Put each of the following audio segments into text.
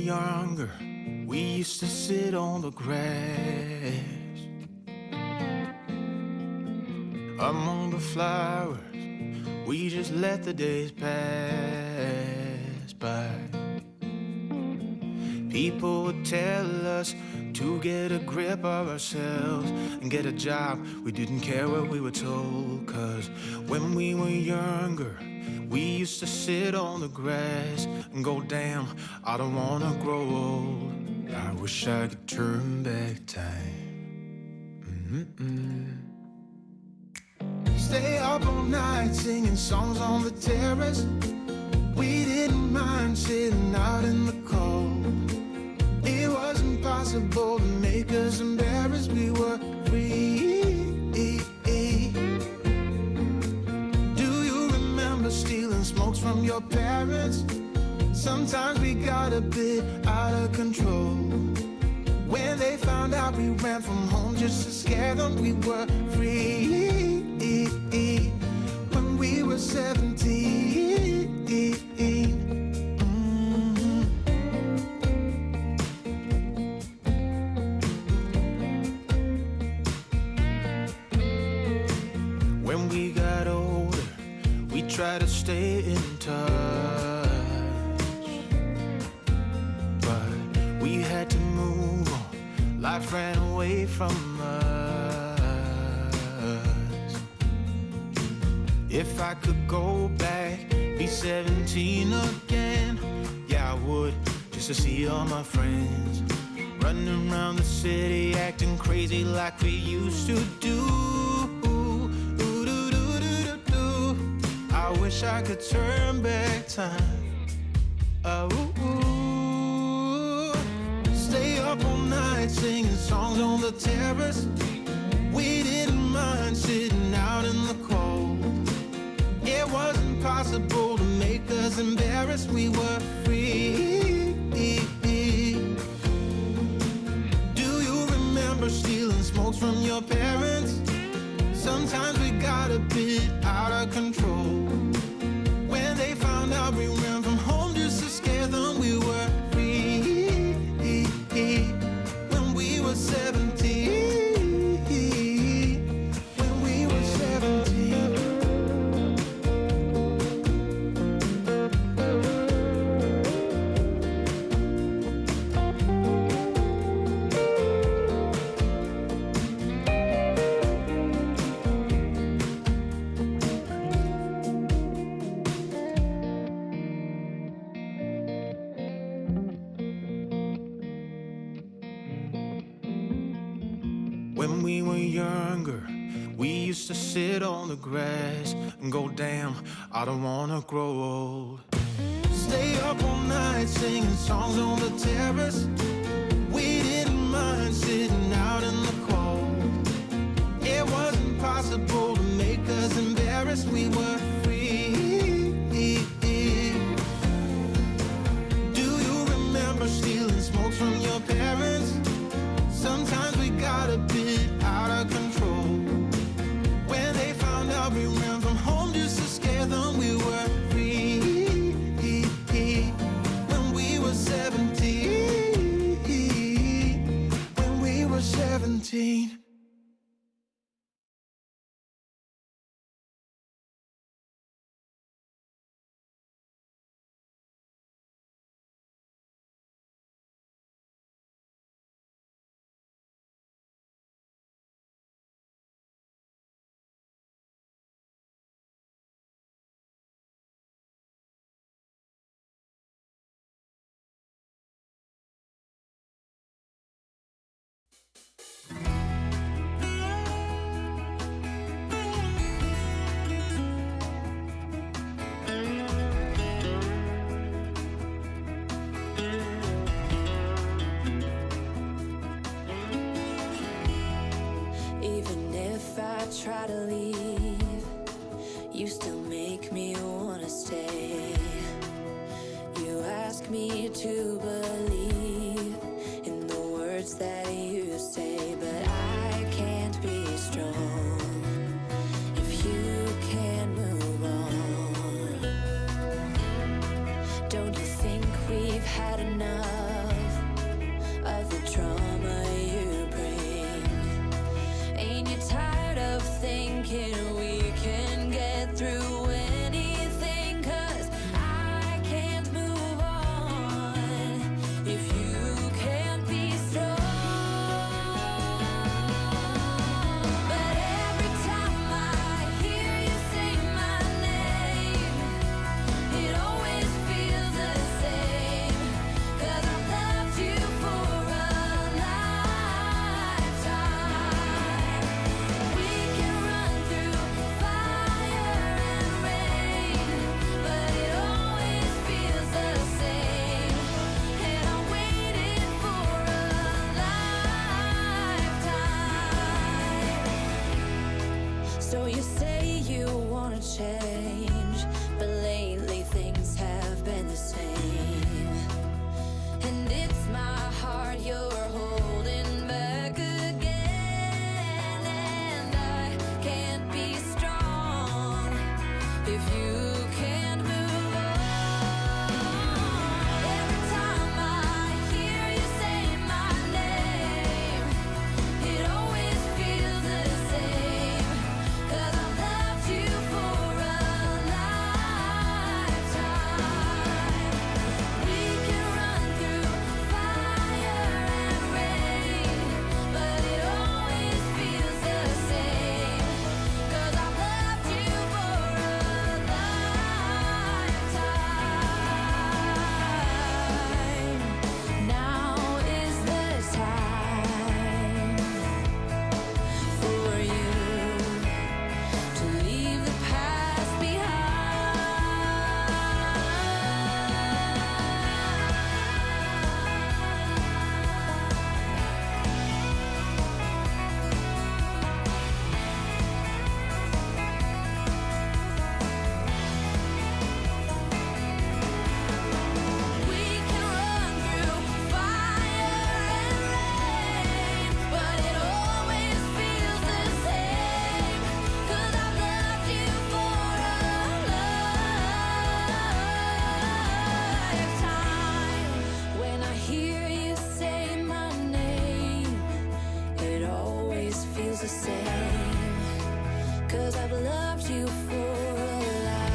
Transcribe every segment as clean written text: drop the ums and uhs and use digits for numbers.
younger, we used to sit on the grass among the flowers. We just let the days pass by. People would tell us to get a grip of ourselves and get a job. We didn't care what we were told, 'cause when we were younger, we used to sit on the grass and go, damn, I don't wanna grow old. I wish I could turn back time. Stay up all night singing songs on the terrace. We didn't mind sitting out in the cold. It wasn't possible to make us embarrassed. We were free. Do you remember stealing smokes from your parents? Sometimes we got a bit out of control. When they found out we ran from home just to scare them, we were free. When we were 17. When we got older, we tried to stay in touch, but we had to move on. Life ran away from us. If I could go back, be 17 again, yeah, I would, just to see all my friends running around the city, acting crazy like we used to do. I wish I could turn back time. Stay up all night singing songs on the terrace. We didn't mind sitting out in the cold. It wasn't possible to make us embarrassed. We were free. Do you remember stealing smokes from your parents? Sometimes we got a bit out of control. When they found out we ran from home just to scare them, we were free. When we were 17. When we were 17. When we were younger, we used to sit on the grass and go, damn, I don't wanna grow old. Stay up all night singing songs on the terrace. We didn't mind sitting out in the cold. It wasn't possible to make us embarrassed. We were free. Do you remember stealing smokes from your parents? Sometimes we got a bit out of control. When they found out we ran from home just to scare them, we were free. When we were 17. When we were 17. Try to leave, you still make me wanna stay. You ask me to believe in the words that you say, but I can't be strong if you can't move on. Don't you think we've had enough? thinking we can get through anything, 'cause I can't move on if you can't be strong. But every time I hear you say my name, it always feels the same, 'cause I've loved you for a lifetime. We can run through fire and rain, but it always feels the same, and I waited for a lifetime. So you say you wanna change, but lately things have been the same. And it's my heart you're holding back again, and I can't be strong if you can't move on. Every time I hear you say my name, it always feels the same, 'cause I've loved you for a lifetime. We can run through fire and rain, but it always feels the same, 'cause I've loved you for a lifetime. Now is the time for you to leave the past We can run through fire and rain, but it always feels the same, 'cause I've loved you for a lifetime. When I hear you say my name, it always feels the same, 'cause I've loved you for a lifetime.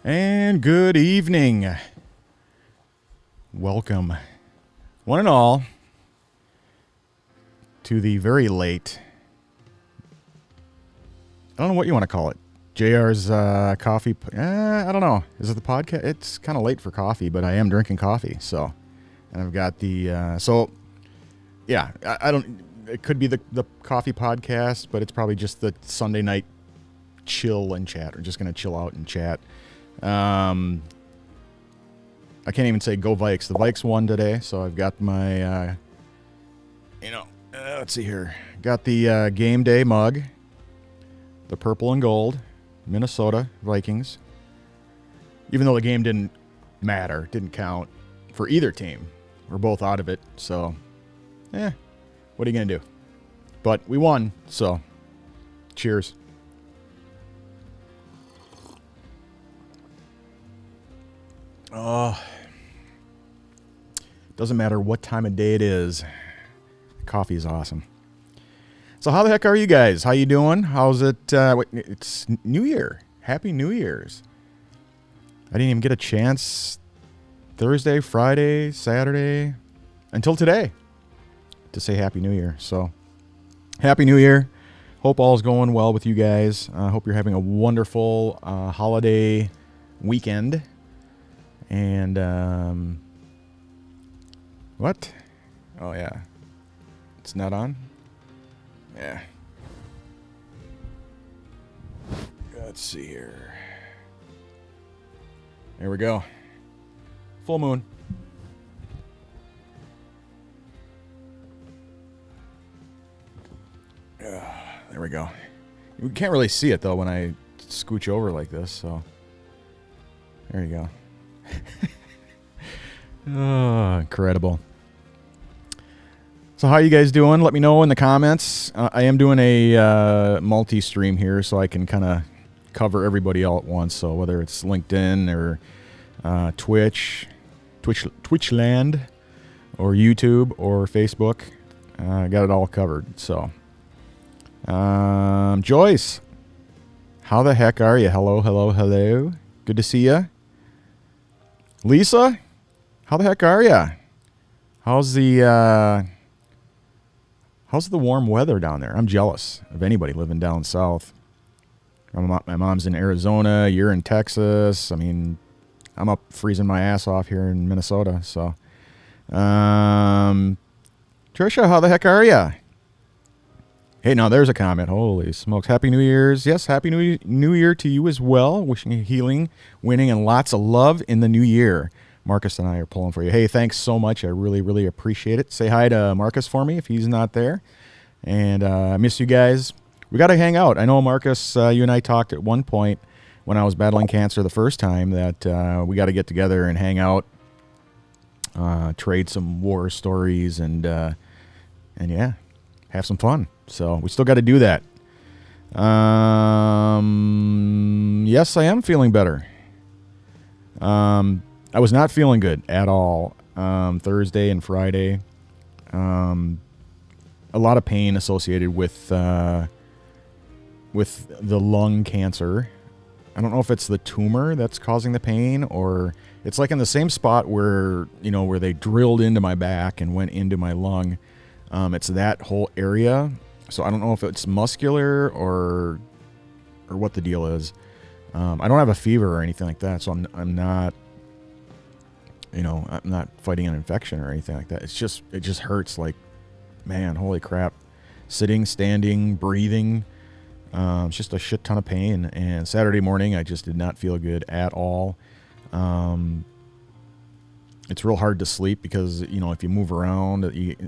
And good evening. Welcome, one and all, to the very late, I don't know what you want to call it, JR's coffee. I don't know. Is it the podcast? It's kind of late for coffee, but I am drinking coffee. So, and I've got the, yeah, I don't, it could be the coffee podcast, but it's probably just the Sunday night chill and chat. We're just going to chill out and chat. I can't even say go Vikes. The Vikes won today, so I've got my, let's see here. Got the game day mug, the purple and gold, Minnesota Vikings. Even though the game didn't matter, didn't count for either team. We're both out of it, so, what are you going to do? But we won, so cheers. Oh, doesn't matter what time of day it is. Coffee is awesome. So how the heck are you guys? How you doing? How's it? It's New Year. Happy New Year's. I didn't even get a chance Thursday, Friday, Saturday, until today to say Happy New Year. So Happy New Year. Hope all is going well with you guys. Hope you're having a wonderful holiday weekend. And, what? Oh, yeah. It's not on? Yeah. Let's see here. There we go. Full moon. There we go. You can't really see it, though, when I scooch over like this, so there you go. Oh, incredible. So how you guys doing? Let me know in the comments. I am doing a multi-stream here, so I can kind of cover everybody all at once. So whether it's LinkedIn or Twitchland, or YouTube or Facebook, I got it all covered. So, Joyce, how the heck are you? Hello, hello, hello. Good to see you. Lisa, how the heck are you? How's the warm weather down there? I'm jealous of anybody living down south. My mom's in Arizona. You're in Texas. I mean, I'm up freezing my ass off here in Minnesota. So, Trisha, how the heck are ya? Hey, now there's a comment. Holy smokes. Happy New Year's. Yes, Happy New Year to you as well. Wishing you healing, winning, and lots of love in the new year. Marcus and I are pulling for you. Hey, thanks so much. I really, really appreciate it. Say hi to Marcus for me if he's not there. And I miss you guys. We got to hang out. I know, Marcus, you and I talked at one point when I was battling cancer the first time that we got to get together and hang out, trade some war stories, and yeah, have some fun. So we still got to do that. Yes, I am feeling better. I was not feeling good at all Thursday and Friday. A lot of pain associated with the lung cancer. I don't know if it's the tumor that's causing the pain, or it's like in the same spot where they drilled into my back and went into my lung. It's that whole area. So I don't know if it's muscular or what the deal is. I don't have a fever or anything like that, so I'm not, I'm not fighting an infection or anything like that. It just hurts like, man, holy crap. Sitting, standing, breathing. It's just a shit ton of pain. And Saturday morning, I just did not feel good at all. It's real hard to sleep because, if you move around,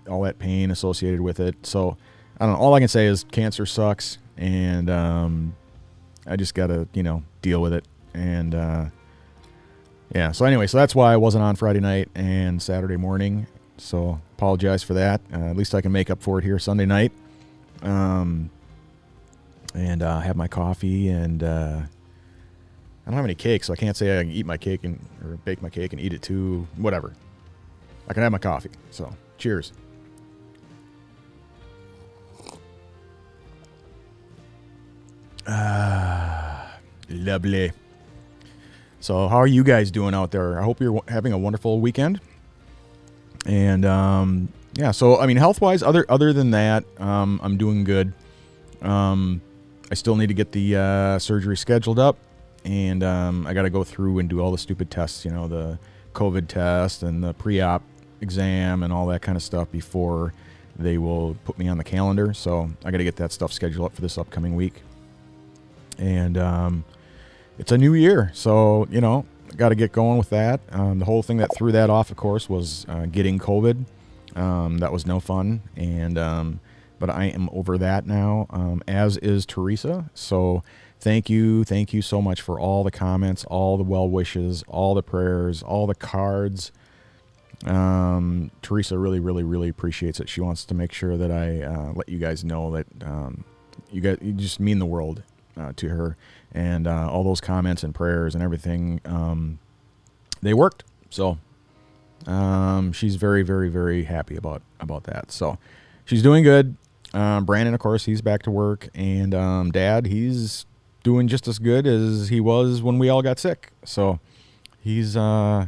all that pain associated with it. So, I don't know. All I can say is cancer sucks. And I just got to, deal with it. And, yeah. So, anyway, that's why I wasn't on Friday night and Saturday morning. So, apologize for that. At least I can make up for it here Sunday night. And have my coffee, and I don't have any cake, so I can't say I can eat my cake or bake my cake and eat it too. Whatever. I can have my coffee. So, cheers. Lovely. So, how are you guys doing out there? I hope you're having a wonderful weekend. And yeah, so I mean, health-wise, other than that, I'm doing good. I still need to get the surgery scheduled up, and I got to go through and do all the stupid tests, the COVID test and the pre-op exam and all that kind of stuff before they will put me on the calendar. So I got to get that stuff scheduled up for this upcoming week. And it's a new year, so, got to get going with that. The whole thing that threw that off, of course, was getting COVID. That was no fun, and but I am over that now, as is Teresa. So thank you so much for all the comments, all the well wishes, all the prayers, all the cards. Teresa really, really, really appreciates it. She wants to make sure that I let you guys know that you just mean the world to her, and all those comments and prayers and everything, they worked. So she's very, very, very happy about that. So she's doing good. Brandon, of course, he's back to work, and Dad, he's doing just as good as he was when we all got sick. So he's yeah,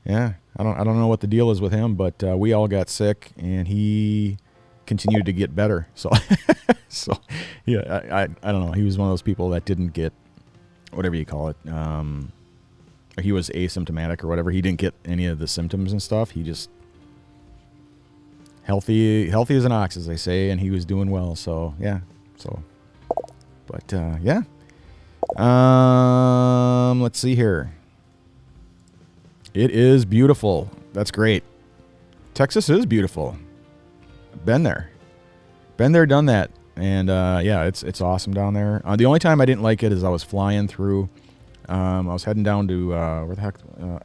I don't know what the deal is with him, but we all got sick, and he continued to get better. So so yeah, I don't know. He was one of those people that didn't get whatever you call it. He was asymptomatic or whatever. He didn't get any of the symptoms and stuff. He just healthy as an ox, as they say, and he was doing well. So yeah. So, but yeah. Let's see here. It is beautiful. That's great. Texas is beautiful. Been there, done that, and yeah, it's awesome down there. The only time I didn't like it is I was flying through I was heading down to where the heck?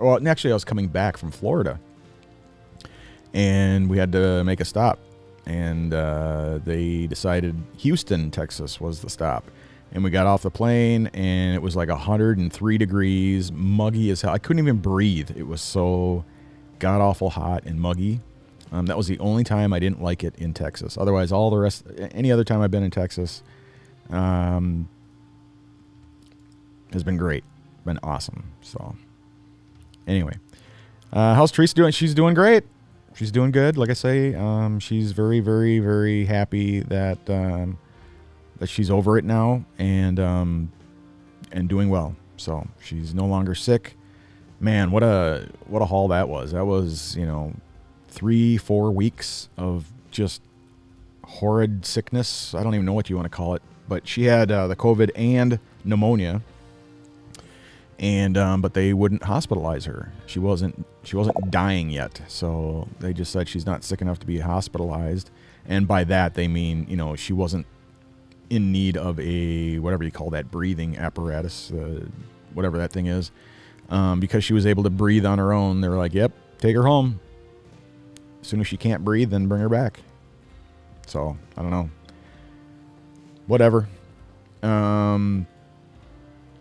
Well, actually, I was coming back from Florida, and we had to make a stop. And they decided Houston, Texas, was the stop. And we got off the plane, and it was like 103 degrees, muggy as hell. I couldn't even breathe. It was so god-awful hot and muggy. That was the only time I didn't like it in Texas. Otherwise, all the rest, any other time I've been in Texas, has been great. Been awesome. So, anyway. How's Teresa doing? She's doing great. She's doing good. Like I say, she's very, very, very happy that that she's over it now and doing well. So she's no longer sick. Man, what a haul that was. That was 3-4 weeks of just horrid sickness. I don't even know what you want to call it, but she had the COVID and pneumonia. And but they wouldn't hospitalize her. She wasn't dying yet, so they just said she's not sick enough to be hospitalized. And by that they mean she wasn't in need of a whatever you call that breathing apparatus, whatever that thing is, because she was able to breathe on her own. They were like, "Yep, take her home. As soon as she can't breathe, then bring her back." So I don't know. Whatever.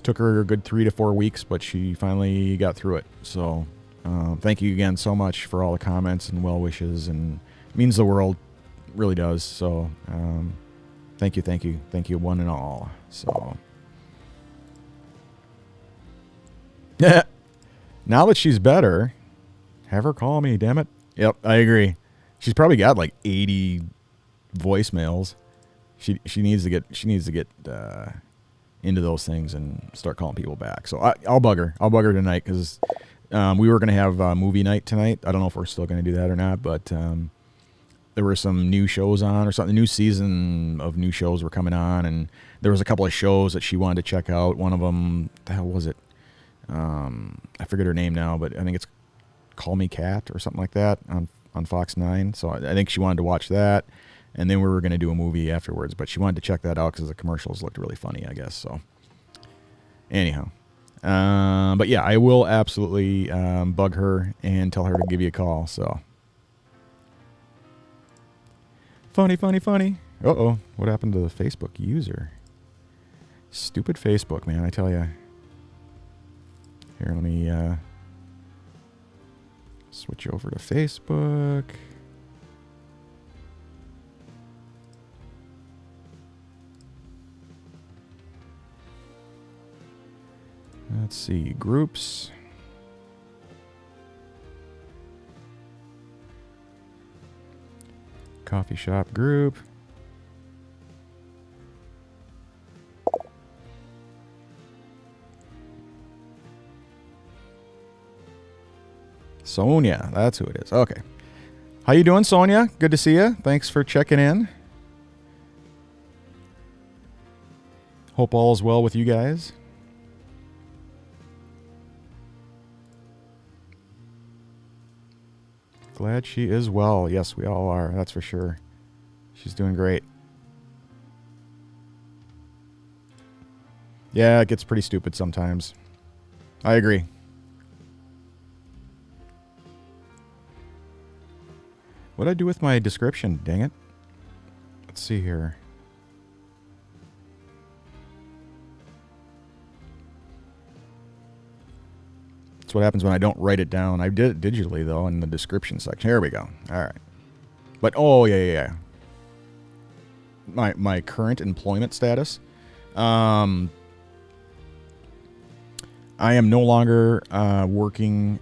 Took her a good 3 to 4 weeks, but she finally got through it. So thank you again so much for all the comments and well wishes, and it means the world, really does. So thank you one and all. So yeah, now that she's better, have her call me, damn it. Yep, I agree. She's probably got like 80 voicemails. She needs to get into those things and start calling people back. So I'll bug her. I'll bug her tonight because we were going to have movie night tonight. I don't know if we're still going to do that or not, but there were some new shows on or something. The new season of new shows were coming on, and there was a couple of shows that she wanted to check out. One of them, the hell was it? I forget her name now, but I think it's Call Me Cat or something like that on Fox 9. So I think she wanted to watch that. And then we were going to do a movie afterwards, but she wanted to check that out because the commercials looked really funny, I guess. So, anyhow. But yeah, I will absolutely bug her and tell her to give you a call. So, funny. Uh-oh, what happened to the Facebook user? Stupid Facebook, man, I tell you. Here, let me switch over to Facebook. Let's see, groups. Coffee shop group. Sonia, that's who it is. Okay. How you doing, Sonia? Good to see you. Thanks for checking in. Hope all is well with you guys. Glad she is well. Yes, we all are. That's for sure. She's doing great. Yeah, it gets pretty stupid sometimes. I agree. What'd I do with my description? Dang it. Let's see here. That's what happens when I don't write it down. I did it digitally, though, in the description section. Here we go. All right. But, oh, yeah. My current employment status. I am no longer working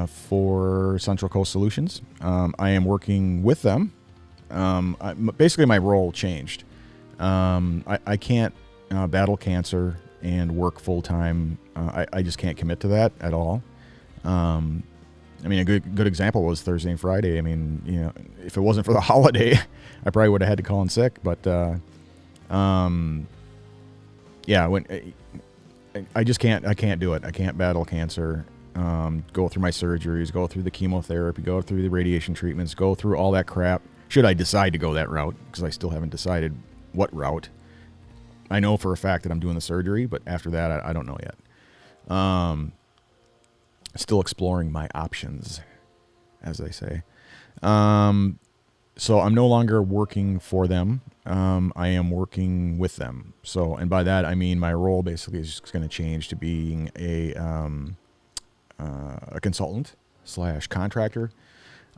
for Central Coast Solutions. I am working with them. Basically, my role changed. I can't battle cancer and work full-time. I just can't commit to that at all. I mean, a good example was Thursday and Friday. I mean, if it wasn't for the holiday, I probably would have had to call in sick. But, yeah, I just can't. I can't do it. I can't battle cancer, go through my surgeries, go through the chemotherapy, go through the radiation treatments, go through all that crap. Should I decide to go that route, because I still haven't decided what route. I know for a fact that I'm doing the surgery, but after that, I don't know yet. Still exploring my options, as they say. So I'm no longer working for them. I am working with them. So, and by that I mean my role basically is just going to change to being a consultant / contractor.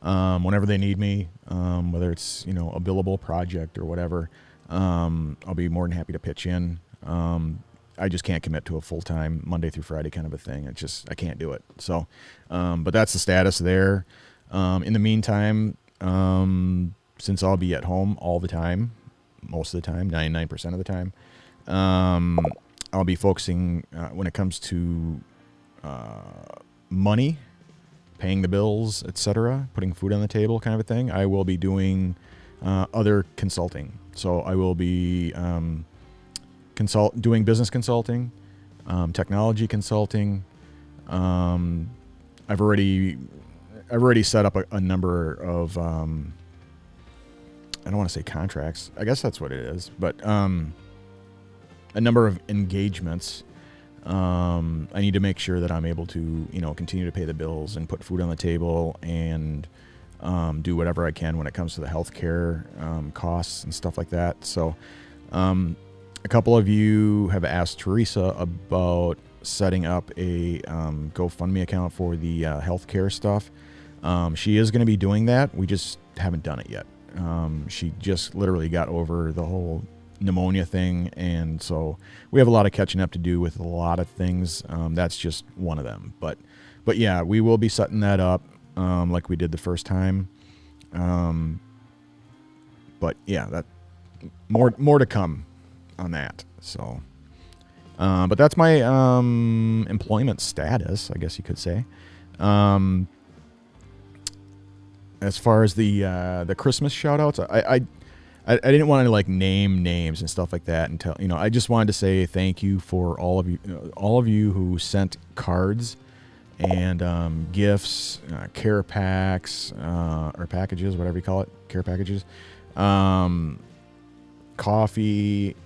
Whenever they need me, whether it's, you know, a billable project or whatever, I'll be more than happy to pitch in. I just can't commit to a full-time Monday through Friday kind of a thing. I can't do it. So, but that's the status there. In the meantime, since I'll be at home all the time, most of the time, 99% of the time, I'll be focusing, when it comes to, money, paying the bills, etc., putting food on the table kind of a thing. I will be doing, other consulting. So I will be, doing business consulting, technology consulting. I've already set up a number of, I don't want to say contracts. I guess that's what it is, but a number of engagements. I need to make sure that I'm able to, you know, continue to pay the bills and put food on the table and do whatever I can when it comes to the healthcare costs and stuff like that. So a couple of you have asked Teresa about setting up a GoFundMe account for the healthcare stuff. She is going to be doing that. We just haven't done it yet. She just literally got over the whole pneumonia thing, and so we have a lot of catching up to do with a lot of things. That's just one of them. But yeah, we will be setting that up like we did the first time. But yeah, that more to come on that. So, but that's my employment status, I guess you could say. As far as the Christmas shout outs, I didn't want to like name names and stuff like that and tell, you know, I just wanted to say thank you for all of you who sent cards and gifts, care packs, or packages, whatever you call it, care packages, coffee,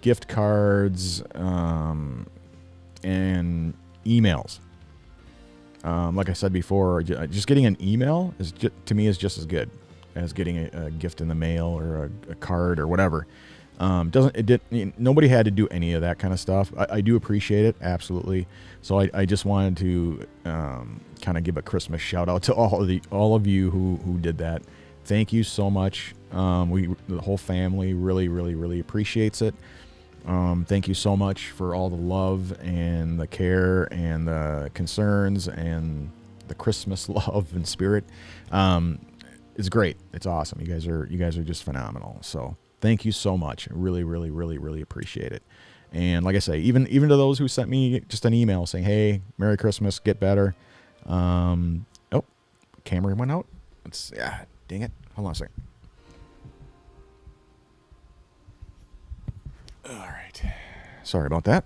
gift cards, and emails. Like I said before, just getting an email to me is just as good as getting a gift in the mail or a card or whatever. Nobody had to do any of that kind of stuff. I do appreciate it, absolutely. So I just wanted to kind of give a Christmas shout out to all of you who did that. Thank you so much. The whole family really appreciates it. Thank you so much for all the love and the care and the concerns and the Christmas love and spirit. It's great. It's awesome. You guys are just phenomenal. So thank you so much. I really appreciate it. And like I say, even to those who sent me just an email saying, "Hey, Merry Christmas, get better." Oh, camera went out. Dang it. Hold on a second. All right. Sorry about that.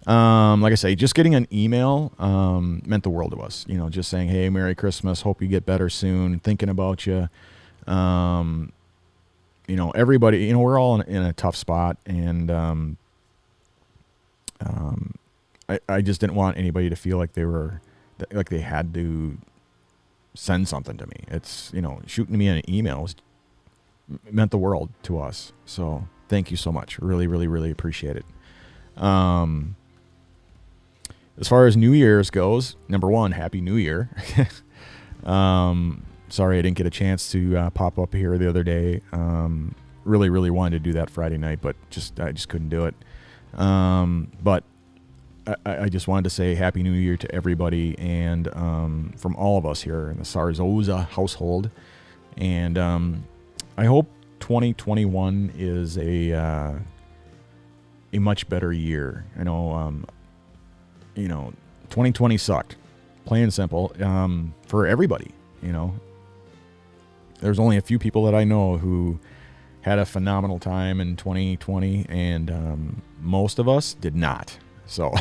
Like I say, just getting an email meant the world to us. You know, just saying, "Hey, Merry Christmas. Hope you get better soon. Thinking about you." You know, everybody. You know, we're all in a tough spot, and I just didn't want anybody to feel like they had to send something to me. It's, you know, shooting me an email meant the world to us. So thank you so much. Really appreciate it. As far as New Year's goes, number one, Happy New Year. Sorry I didn't get a chance to pop up here the other day. Really wanted to do that Friday night, but I just couldn't do it. But I just wanted to say Happy New Year to everybody, and from all of us here in the Sarzosa household. And I hope 2021 is a much better year. I know, 2020 sucked, plain and simple, for everybody. You know, there's only a few people that I know who had a phenomenal time in 2020, and most of us did not. So,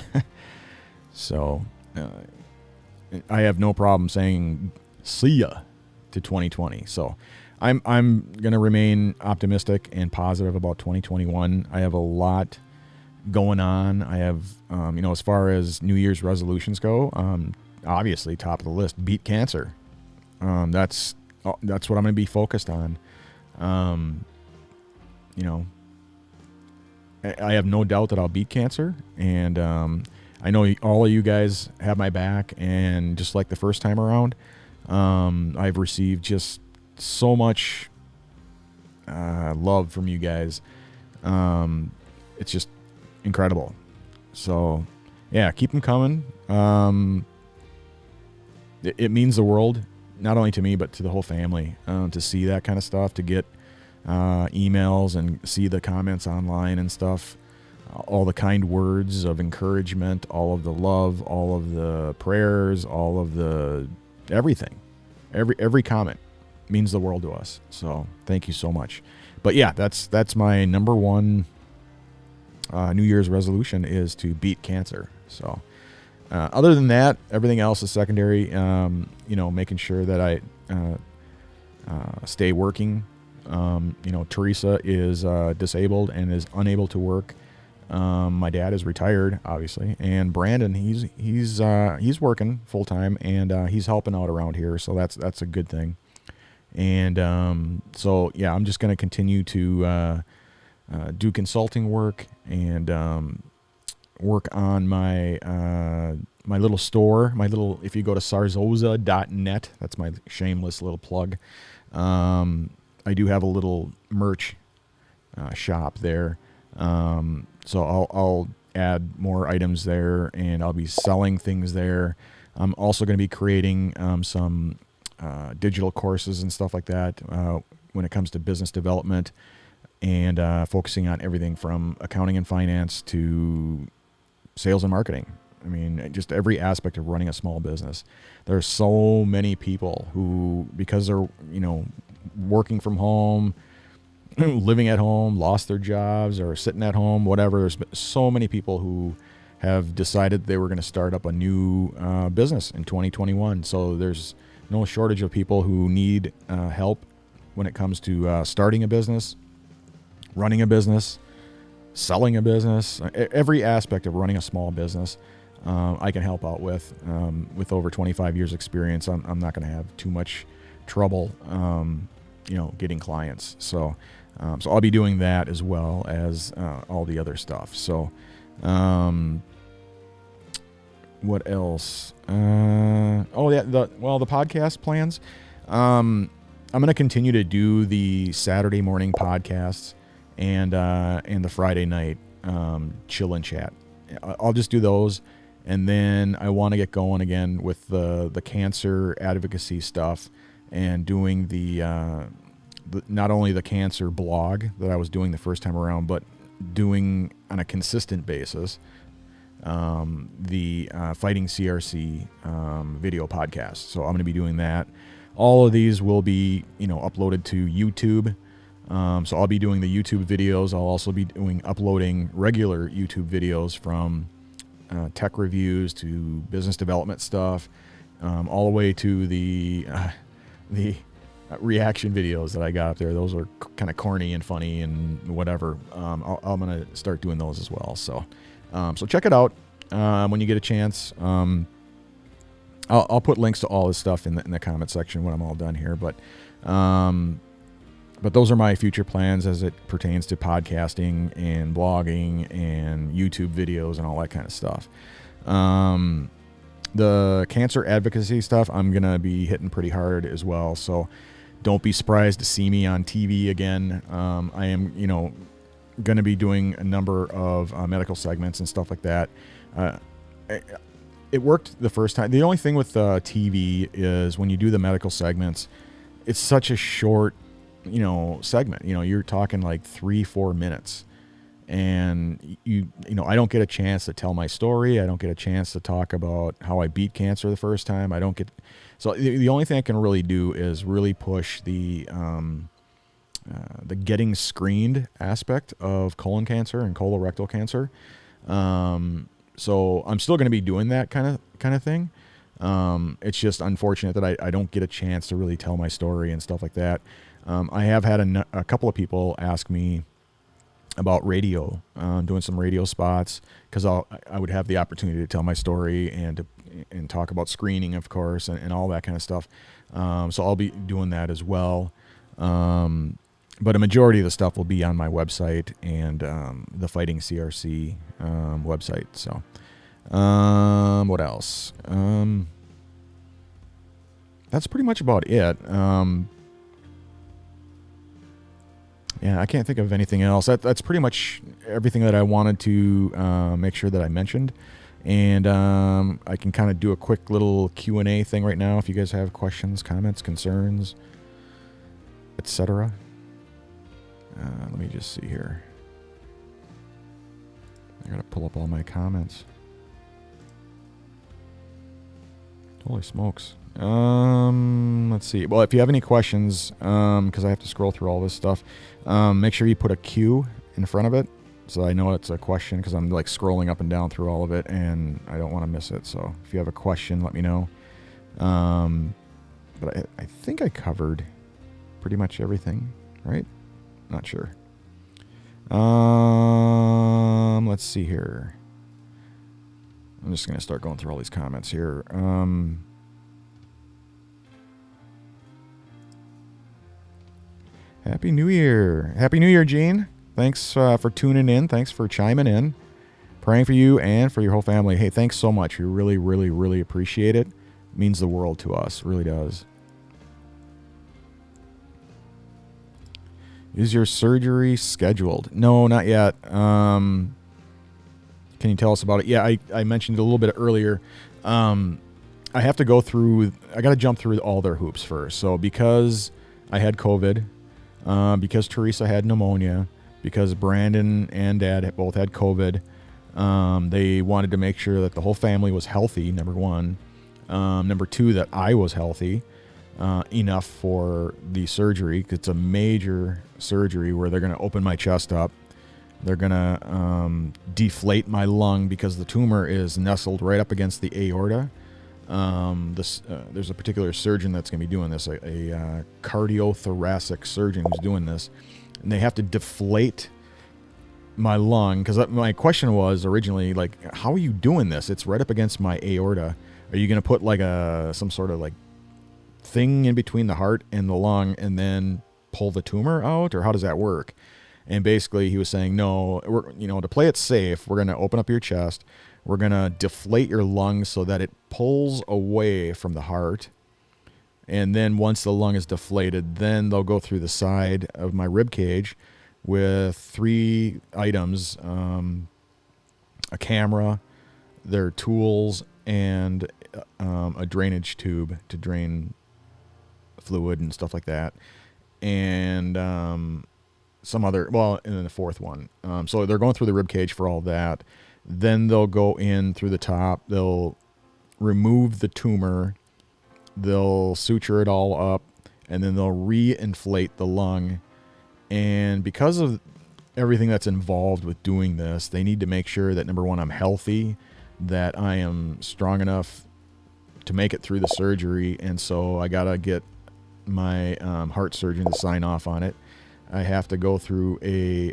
I have no problem saying see ya to 2020. So I'm going to remain optimistic and positive about 2021. I have a lot going on. I have, as far as New Year's resolutions go, obviously top of the list, beat cancer. That's what I'm going to be focused on. I have no doubt that I'll beat cancer, and I know all of you guys have my back, and just like the first time around, I've received just so much love from you guys. It's just incredible. So, yeah, keep them coming. It means the world, not only to me, but to the whole family, to see that kind of stuff, to get emails and see the comments online and stuff, all the kind words of encouragement, all of the love, all of the prayers, all of the everything. Every comment means the world to us. So thank you so much. But yeah, that's my number one New Year's resolution, is to beat cancer. So other than that, everything else is secondary. Making sure that I stay working. Teresa is disabled and is unable to work. My dad is retired, obviously, and Brandon, he's working full time, and he's helping out around here, so that's a good thing. And so yeah, I'm just going to continue to do consulting work and work on my my little store, if you go to sarzosa.net, that's my shameless little plug. I do have a little merch shop there. So I'll add more items there, and I'll be selling things there. I'm also going to be creating some digital courses and stuff like that when it comes to business development, and focusing on everything from accounting and finance to sales and marketing. I mean, just every aspect of running a small business. There are so many people who, because they're, working from home, living at home, lost their jobs, or sitting at home, whatever. There's so many people who have decided they were going to start up a new business in 2021. So there's no shortage of people who need help when it comes to starting a business, running a business, selling a business, every aspect of running a small business. I can help out with over 25 years experience. I'm not going to have too much trouble, getting clients. So I'll be doing that as well as all the other stuff. So, what else? The podcast plans. I'm going to continue to do the Saturday morning podcasts and the Friday night chill and chat. I'll just do those. And then I want to get going again with the cancer advocacy stuff, and doing the not only the cancer blog that I was doing the first time around, but doing on a consistent basis the Fighting CRC video podcast. So I'm going to be doing that. All of these will be uploaded to YouTube. So I'll be doing the YouTube videos. I'll also be uploading regular YouTube videos from tech reviews to business development stuff, all the way to the reaction videos that I got up there. Those are kind of corny and funny and whatever. I'm going to start doing those as well. So check it out when you get a chance. I'll put links to all this stuff in the comment section when I'm all done here. But those are my future plans as it pertains to podcasting and blogging and YouTube videos and all that kind of stuff. The cancer advocacy stuff, I'm going to be hitting pretty hard as well. So don't be surprised to see me on TV again. I am, going to be doing a number of medical segments and stuff like that. It worked the first time. The only thing with TV is when you do the medical segments, it's such a short segment. You're talking like 3-4 minutes, and I don't get a chance to tell my story. I don't get a chance to talk about how I beat cancer the first time. So the only thing I can really do is really push the getting screened aspect of colon cancer and colorectal cancer. So I'm still going to be doing that kind of thing. It's just unfortunate that I don't get a chance to really tell my story and stuff like that. I have had a couple of people ask me about radio, doing some radio spots, because I would have the opportunity to tell my story and talk about screening, of course, and all that kind of stuff. So I'll be doing that as well. But a majority of the stuff will be on my website and the Fighting CRC website. So what else? That's pretty much about it. Yeah, I can't think of anything else. That's pretty much everything that I wanted to make sure that I mentioned. And I can kind of do a quick little Q&A thing right now if you guys have questions, comments, concerns, etc. Let me just see here. I gotta pull up all my comments. Holy smokes. Let's see. Well, if you have any questions, because I have to scroll through all this stuff, make sure you put a Q in front of it so I know it's a question, because I'm like scrolling up and down through all of it and I don't want to miss it. So if you have a question, let me know. But I think I covered pretty much everything, right? Not sure. Let's see here. I'm just going to start going through all these comments here. Happy New Year. Happy New Year, Gene. Thanks for tuning in. Thanks for chiming in. Praying for you and for your whole family. Hey, thanks so much. We really, really, really appreciate it. It means the world to us. It really does. Is your surgery scheduled? No, not yet. Can you tell us about it? Yeah, I mentioned it a little bit earlier. I have to go through, I got to jump through all their hoops first. So because I had COVID, because Teresa had pneumonia, because Brandon and Dad both had COVID, they wanted to make sure that the whole family was healthy, number one. Number two, that I was healthy enough for the surgery, because it's a major surgery where they're going to open my chest up. They're going to deflate my lung because the tumor is nestled right up against the aorta. There's a particular surgeon that's going to be doing this, a cardiothoracic surgeon who's doing this. And they have to deflate my lung, because my question was originally, like, how are you doing this? It's right up against my aorta. Are you going to put like some sort of like thing in between the heart and the lung and then pull the tumor out, or how does that work? And basically he was saying, no, to play it safe, we're going to open up your chest. We're going to deflate your lung so that it pulls away from the heart. And then once the lung is deflated, then they'll go through the side of my rib cage with 3 items, a camera, their tools, and a drainage tube to drain fluid and stuff like that. And some other, and then the 4th one. So they're going through the rib cage for all that. Then they'll go in through the top. They'll remove the tumor. They'll suture it all up, and then they'll re-inflate the lung. And because of everything that's involved with doing this, they need to make sure that, number one, I'm healthy, that I am strong enough to make it through the surgery. And so I got to get my heart surgeon to sign off on it. I have to go through a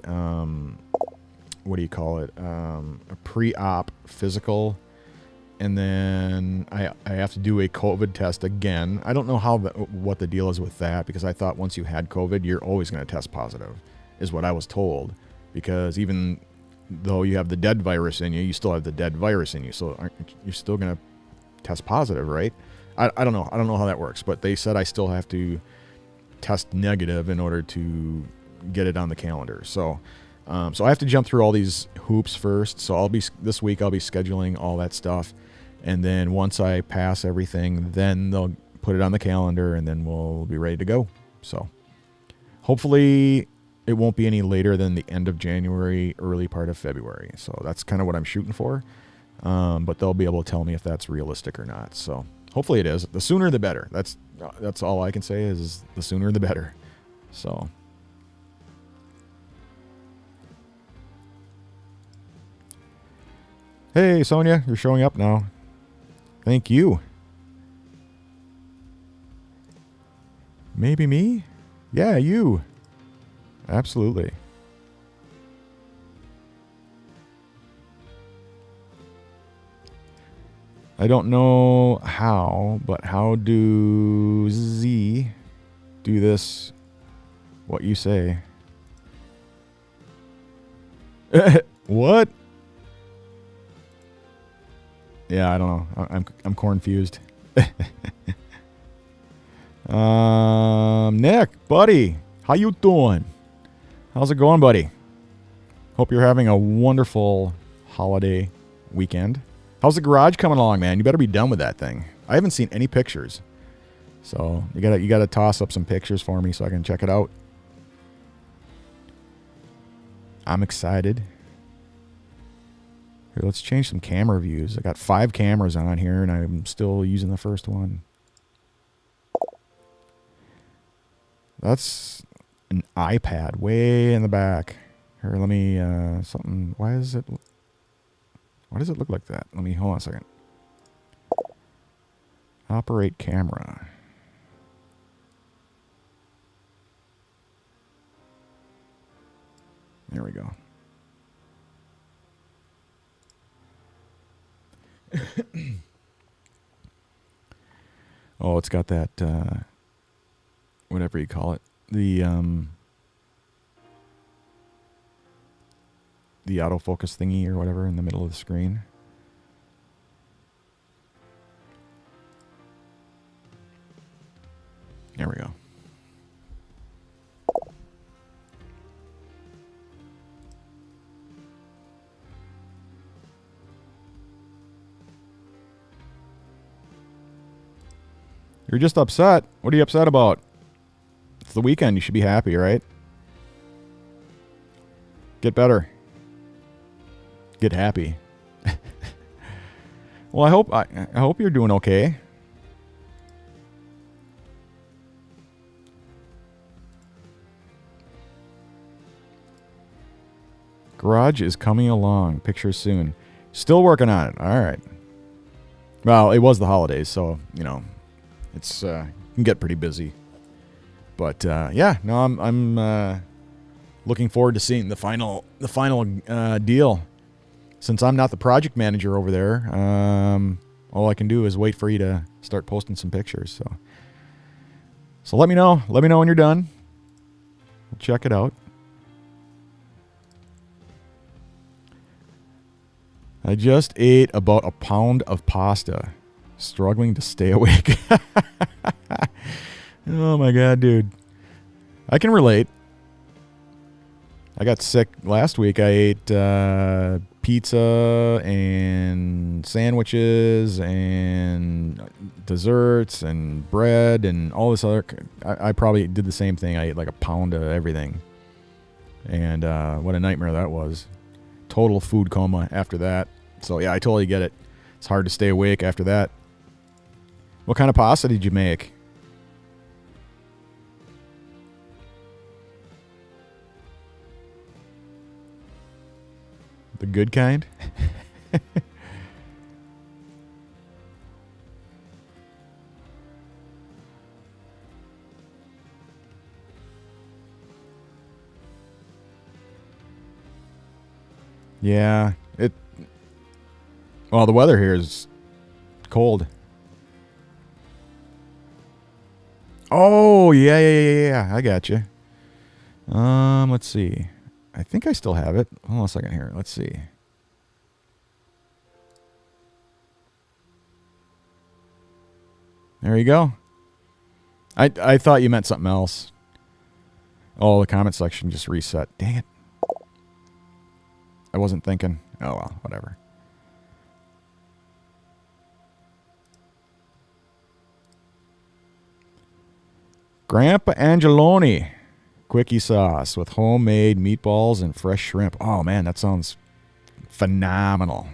pre-op physical, and then I have to do a COVID test again. I don't know what the deal is with that, because I thought once you had COVID, you're always going to test positive, is what I was told. Because even though you have the dead virus in you, you still have the dead virus in you. So you're still going to test positive, right? I don't know. I don't know how that works, but they said I still have to test negative in order to get it on the calendar. So I have to jump through all these hoops first. So this week I'll be scheduling all that stuff. And then once I pass everything, then they'll put it on the calendar, and then we'll be ready to go. So hopefully it won't be any later than the end of January, early part of February. So that's kind of what I'm shooting for. But they'll be able to tell me if that's realistic or not. So hopefully it is. The sooner the better. That's all I can say is the sooner the better. So hey, Sonia, you're showing up now. Thank you. Maybe me? Yeah, you. Absolutely. I don't know how, but how do Z do this? What you say? What? Yeah, I don't know. I'm confused. Nick, buddy, how you doing? How's it going, buddy? Hope you're having a wonderful holiday weekend. How's the garage coming along, man? You better be done with that thing. I haven't seen any pictures, so you gotta toss up some pictures for me so I can check it out. I'm excited. Here, let's change some camera views. I got 5 cameras on here, and I'm still using the first one. That's an iPad way in the back. Here, let me, something, why does it look like that? Hold on a second. Operate camera. There we go. Oh, it's got that, whatever you call it. The autofocus thingy or whatever in the middle of the screen. There we go. You're just upset. What are you upset about? It's the weekend. You should be happy, right? Get better. Get happy. Well, I hope you're doing okay. Garage is coming along. Pictures soon. Still working on it. All right. Well, it was the holidays, so you know, it's can get pretty busy. But yeah, no, I'm looking forward to seeing the final deal. Since I'm not the project manager over there, all I can do is wait for you to start posting some pictures. So let me know. Let me know when you're done. We'll check it out. I just ate about a pound of pasta. Struggling to stay awake. Oh my God, dude. I can relate. I got sick last week. I ate pizza and sandwiches and desserts and bread and all this other. I probably did the same thing. I ate like a pound of everything. And what a nightmare that was. Total food coma after that. So yeah, I totally get it. It's hard to stay awake after that. What kind of pasta did you make? The good kind? Yeah, well, the weather here is cold. Oh, yeah. I got you. Let's see. I think I still have it. Hold on a second here. Let's see. There you go. I thought you meant something else. Oh, the comment section just reset. Dang it. I wasn't thinking. Oh, well, whatever. Grandpa Angeloni. Quickie sauce with homemade meatballs and fresh shrimp. Oh, man, that sounds phenomenal.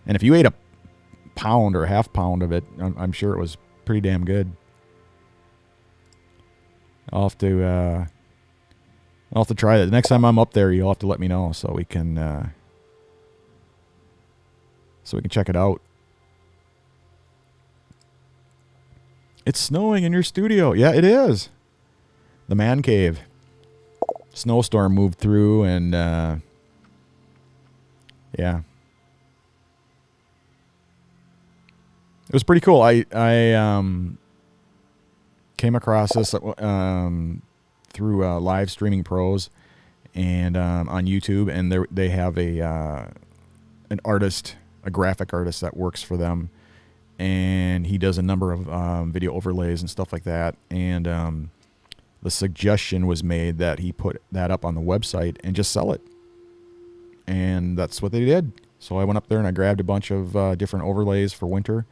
And if you ate a pound or a half pound of it, I'm sure it was pretty damn good. I'll have to try that. The next time I'm up there, you'll have to let me know so we can check it out. It's snowing in your studio. Yeah, it is. The man cave. Snowstorm moved through and yeah. It was pretty cool. I came across this through Live Streaming Pros and on YouTube, and they have an artist, a graphic artist that works for them, and he does a number of video overlays and stuff like that. And the suggestion was made that he put that up on the website and just sell it, and that's what they did. So I went up there and I grabbed a bunch of different overlays for winter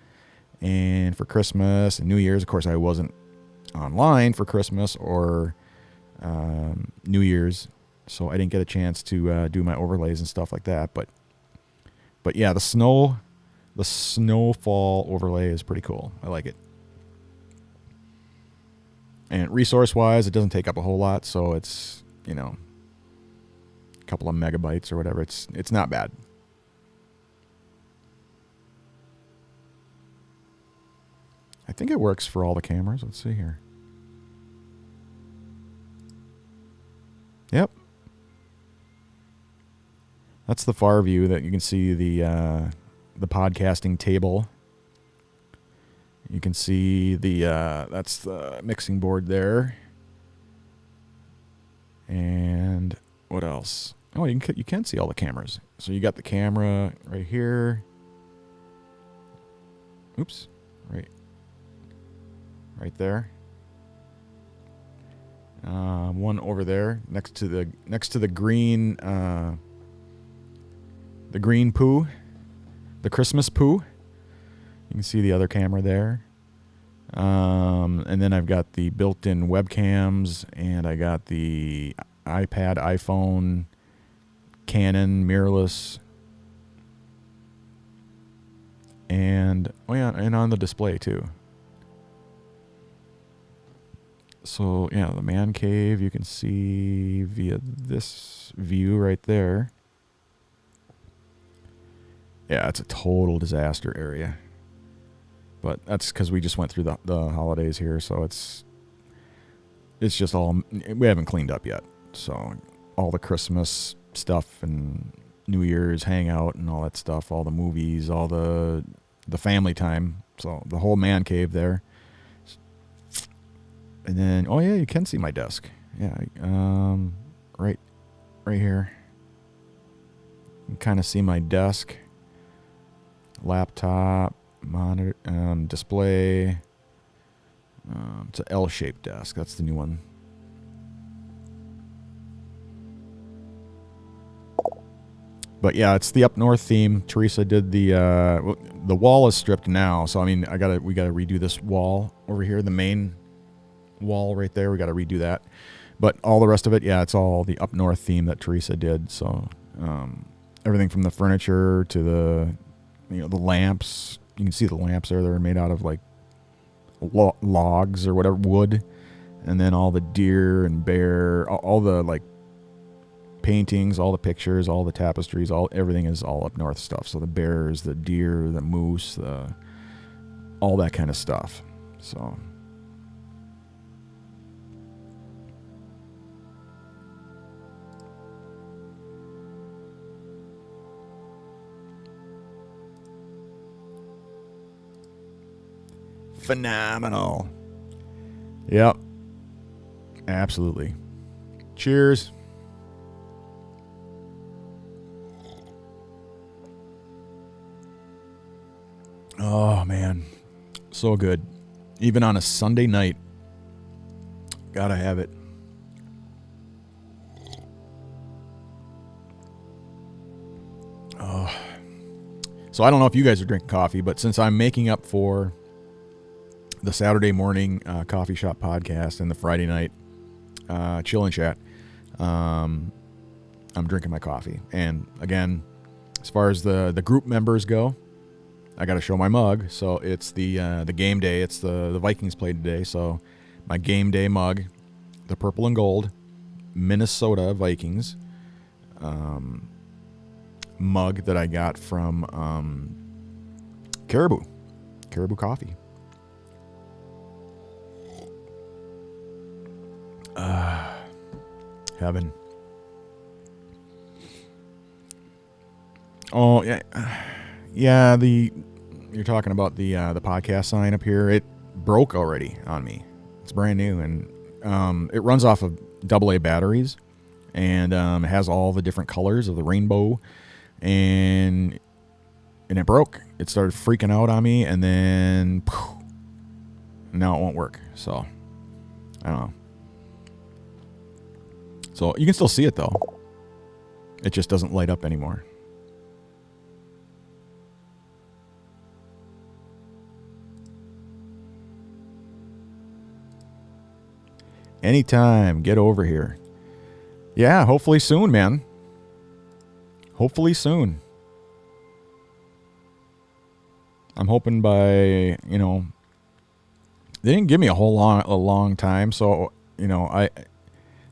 and for Christmas and New Year's. Of course, I wasn't online for Christmas or New Year's, so I didn't get a chance to do my overlays and stuff like that. But yeah, the snowfall overlay is pretty cool. I like it. And resource-wise, it doesn't take up a whole lot, so it's, a couple of megabytes or whatever. It's not bad. I think it works for all the cameras. Let's see here. Yep. That's the far view that you can see the podcasting table. You can see that's the mixing board there. And what else? Oh, you can see all the cameras. So you got the camera right here. Oops. Right there. One over there next to the green poo, the Christmas poo. You can see the other camera there. And then I've got the built-in webcams, and I got the iPad, iPhone, Canon mirrorless, and and on the display too. So yeah, the man cave you can see via this view right there. Yeah, it's a total disaster area. But that's because we just went through the holidays here, so it's just all, we haven't cleaned up yet. So all the Christmas stuff and New Year's hangout and all that stuff, all the movies, all the family time. So the whole man cave there. And then, oh yeah, you can see my desk. Yeah, right here. You can kind of see my desk, laptop, monitor, display. It's an L-shaped desk. That's the new one. But yeah, it's the up north theme. Teresa did the wall is stripped now, so I mean, we gotta redo this wall over here, the main wall right there. We got to redo that, but all the rest of it, yeah, it's all the up north theme that Teresa did. So everything from the furniture to the lamps. You can see the lamps there. They're made out of like logs or whatever, wood, and then all the deer and bear, all the like paintings, all the pictures, all the tapestries, everything is all up north stuff. So the bears, the deer, the moose, all that kind of stuff. So. Phenomenal. Yep. Absolutely. Cheers. Oh, man. So good. Even on a Sunday night. Gotta have it. Oh. So I don't know if you guys are drinking coffee, but since I'm making up for the Saturday morning coffee shop podcast and the Friday night chill and chat, I'm drinking my coffee. And again, as far as the group members go, I got to show my mug. So it's the game day. It's the Vikings played today. So my game day mug, the purple and gold Minnesota Vikings mug that I got from Caribou Coffee. Heaven. Oh yeah, yeah. you're talking about the podcast sign up here. It broke already on me. It's brand new, and it runs off of AA batteries, and it has all the different colors of the rainbow, and it broke. It started freaking out on me, and then now it won't work. So I don't know. So you can still see it though. It just doesn't light up anymore. Anytime, get over here. Yeah, hopefully soon, man. Hopefully soon. I'm hoping by, you know, they didn't give me a long time, so, you know,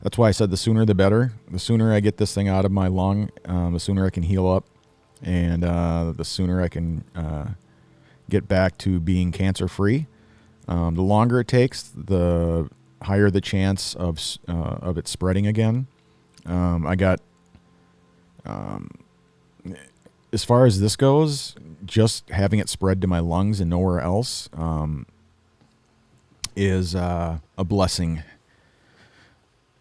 that's why I said the sooner the better. The sooner I get this thing out of my lung, the sooner I can heal up, and the sooner I can get back to being cancer-free. The longer it takes, the higher the chance of it spreading again. I got, as far as this goes, just having it spread to my lungs and nowhere else is a blessing,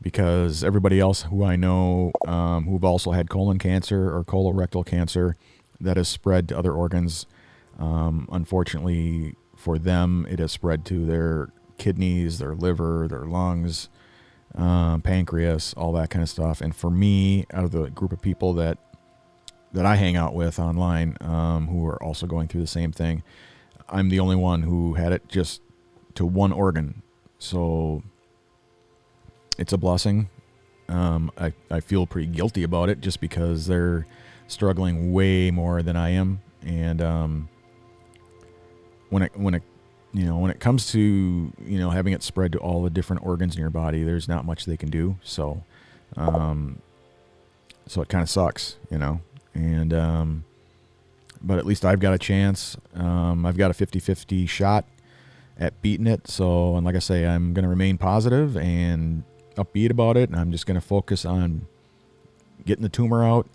because everybody else who I know who've also had colon cancer or colorectal cancer that has spread to other organs, unfortunately for them, it has spread to their kidneys, their liver, their lungs, pancreas, all that kind of stuff. And for me, out of the group of people that I hang out with online, who are also going through the same thing, I'm the only one who had it just to one organ. So it's a blessing. I feel pretty guilty about it just because they're struggling way more than I am. And when it comes to, you know, having it spread to all the different organs in your body, there's not much they can do. So it kind of sucks, you know. And but at least I've got a chance. I've got a 50-50 shot at beating it. So, and like I say, I'm going to remain positive and upbeat about it, and I'm just going to focus on getting the tumor out,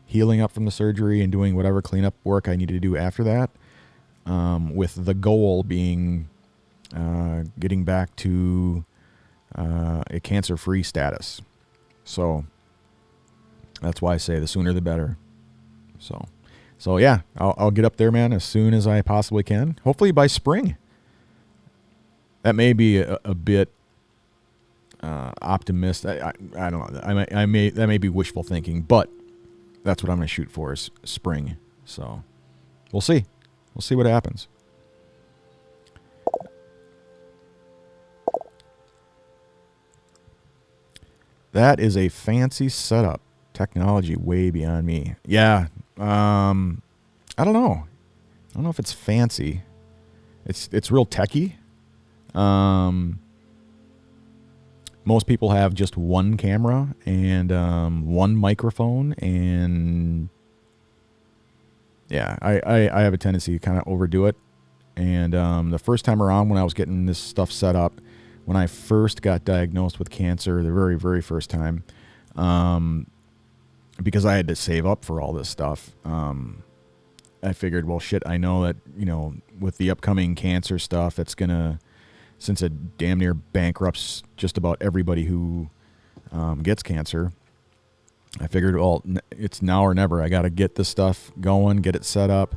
healing up from the surgery, and doing whatever cleanup work I need to do after that, with the goal being getting back to a cancer-free status. So that's why I say the sooner the better. So yeah, I'll get up there, man, as soon as I possibly can. Hopefully by spring. That may be a bit optimistic. I don't know. That may be wishful thinking, but that's what I'm going to shoot for, is spring. So we'll see. We'll see what happens. That is a fancy setup. Technology way beyond me. Yeah. I don't know. I don't know if it's fancy. It's real techy. Most people have just one camera and one microphone, and yeah, I have a tendency to kind of overdo it. And the first time around when I was getting this stuff set up, when I first got diagnosed with cancer, the very, very first time, because I had to save up for all this stuff, I figured, well, shit, I know that, you know, with the upcoming cancer stuff, it's going to, since it damn near bankrupts just about everybody who gets cancer, I figured, well, it's now or never. I got to get this stuff going, get it set up.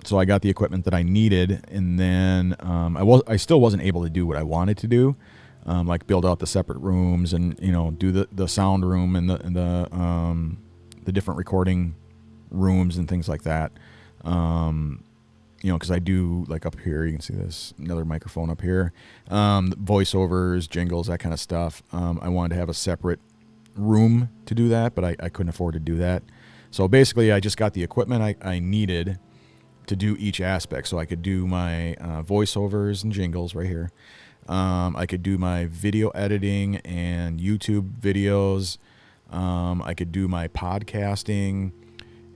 So I got the equipment that I needed, and then I still wasn't able to do what I wanted to do, like build out the separate rooms and, you know, do the sound room and the different recording rooms and things like that. You know, because I do, like up here, you can see this, another microphone up here, voiceovers, jingles, that kind of stuff. I wanted to have a separate room to do that, but I couldn't afford to do that. So basically, I just got the equipment I needed to do each aspect. So I could do my voiceovers and jingles right here. I could do my video editing and YouTube videos. I could do my podcasting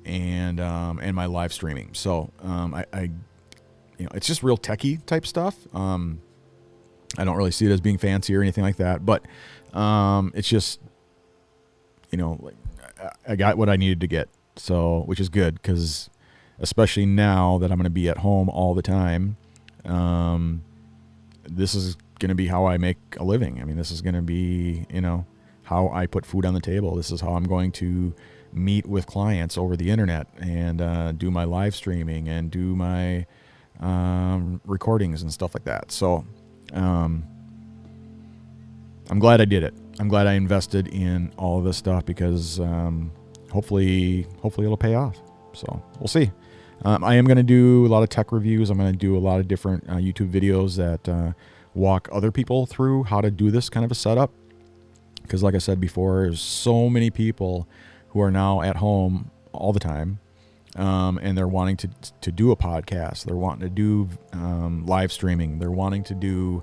and my live streaming. So I you know, it's just real techie type stuff. I don't really see it as being fancy or anything like that, but it's just, you know, like, I got what I needed to get. So, which is good, because especially now that I'm going to be at home all the time. This is going to be how I make a living. I mean, this is going to be, how I put food on the table. This is how I'm going to meet with clients over the internet and do my live streaming and do my recordings and stuff like that. So I'm glad I did it. I'm glad I invested in all of this stuff because hopefully it'll pay off. So we'll see. I am going to do a lot of tech reviews. I'm going to do a lot of different YouTube videos that walk other people through how to do this kind of a setup. Because like I said before, there's so many people who are now at home all the time, and they're wanting to do a podcast. They're wanting to do live streaming. They're wanting to do,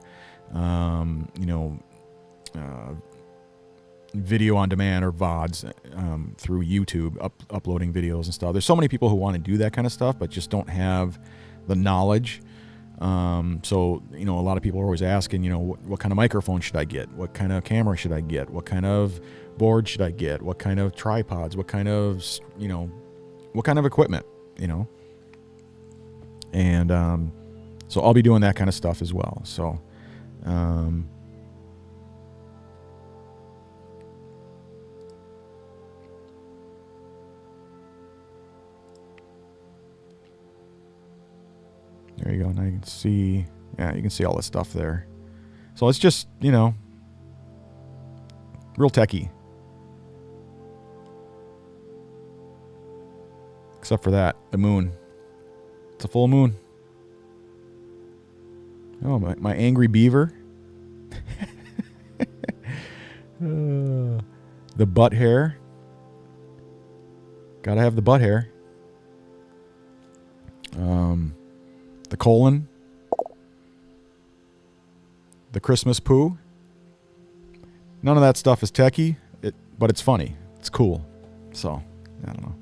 video on demand or VODs through YouTube, uploading videos and stuff. There's so many people who want to do that kind of stuff, but just don't have the knowledge. So, a lot of people are always asking, what kind of microphone should I get? What kind of camera should I get? What kind of board should I get? What kind of tripods? What kind of, what kind of equipment, And so I'll be doing that kind of stuff as well. So, there you go. Now you can see, you can see all this stuff there. So it's just, real techie. Except for that, the moon. It's a full moon. Oh, my angry beaver. The butt hair. Gotta have the butt hair. The colon, the Christmas poo. None of that stuff is techie, but it's funny. It's cool. So, I don't know.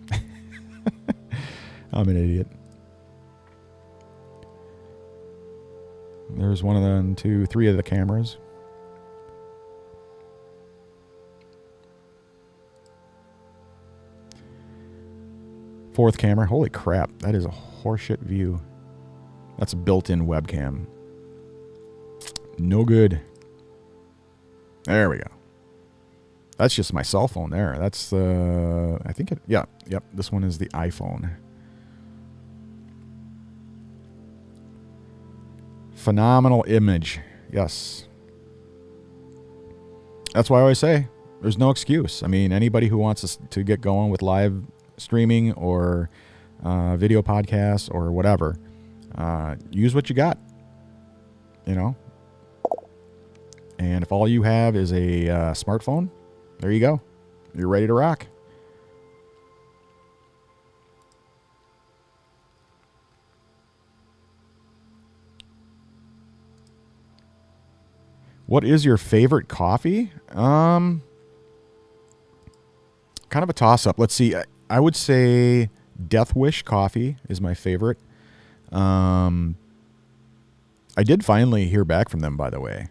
I'm an idiot. There's one of them, 2, 3 of the cameras. Fourth camera. Holy crap. That is a horseshit view. That's a built-in webcam. No good. There we go. That's just my cell phone there. That's I think yep. This one is the iPhone. Phenomenal image. Yes. That's why I always say there's no excuse. I mean, anybody who wants us to get going with live streaming or video podcasts or whatever, use what you got, And if all you have is a smartphone, there you go. You're ready to rock. What is your favorite coffee? Kind of a toss-up. Let's see. I would say Death Wish coffee is my favorite. I did finally hear back from them, by the way.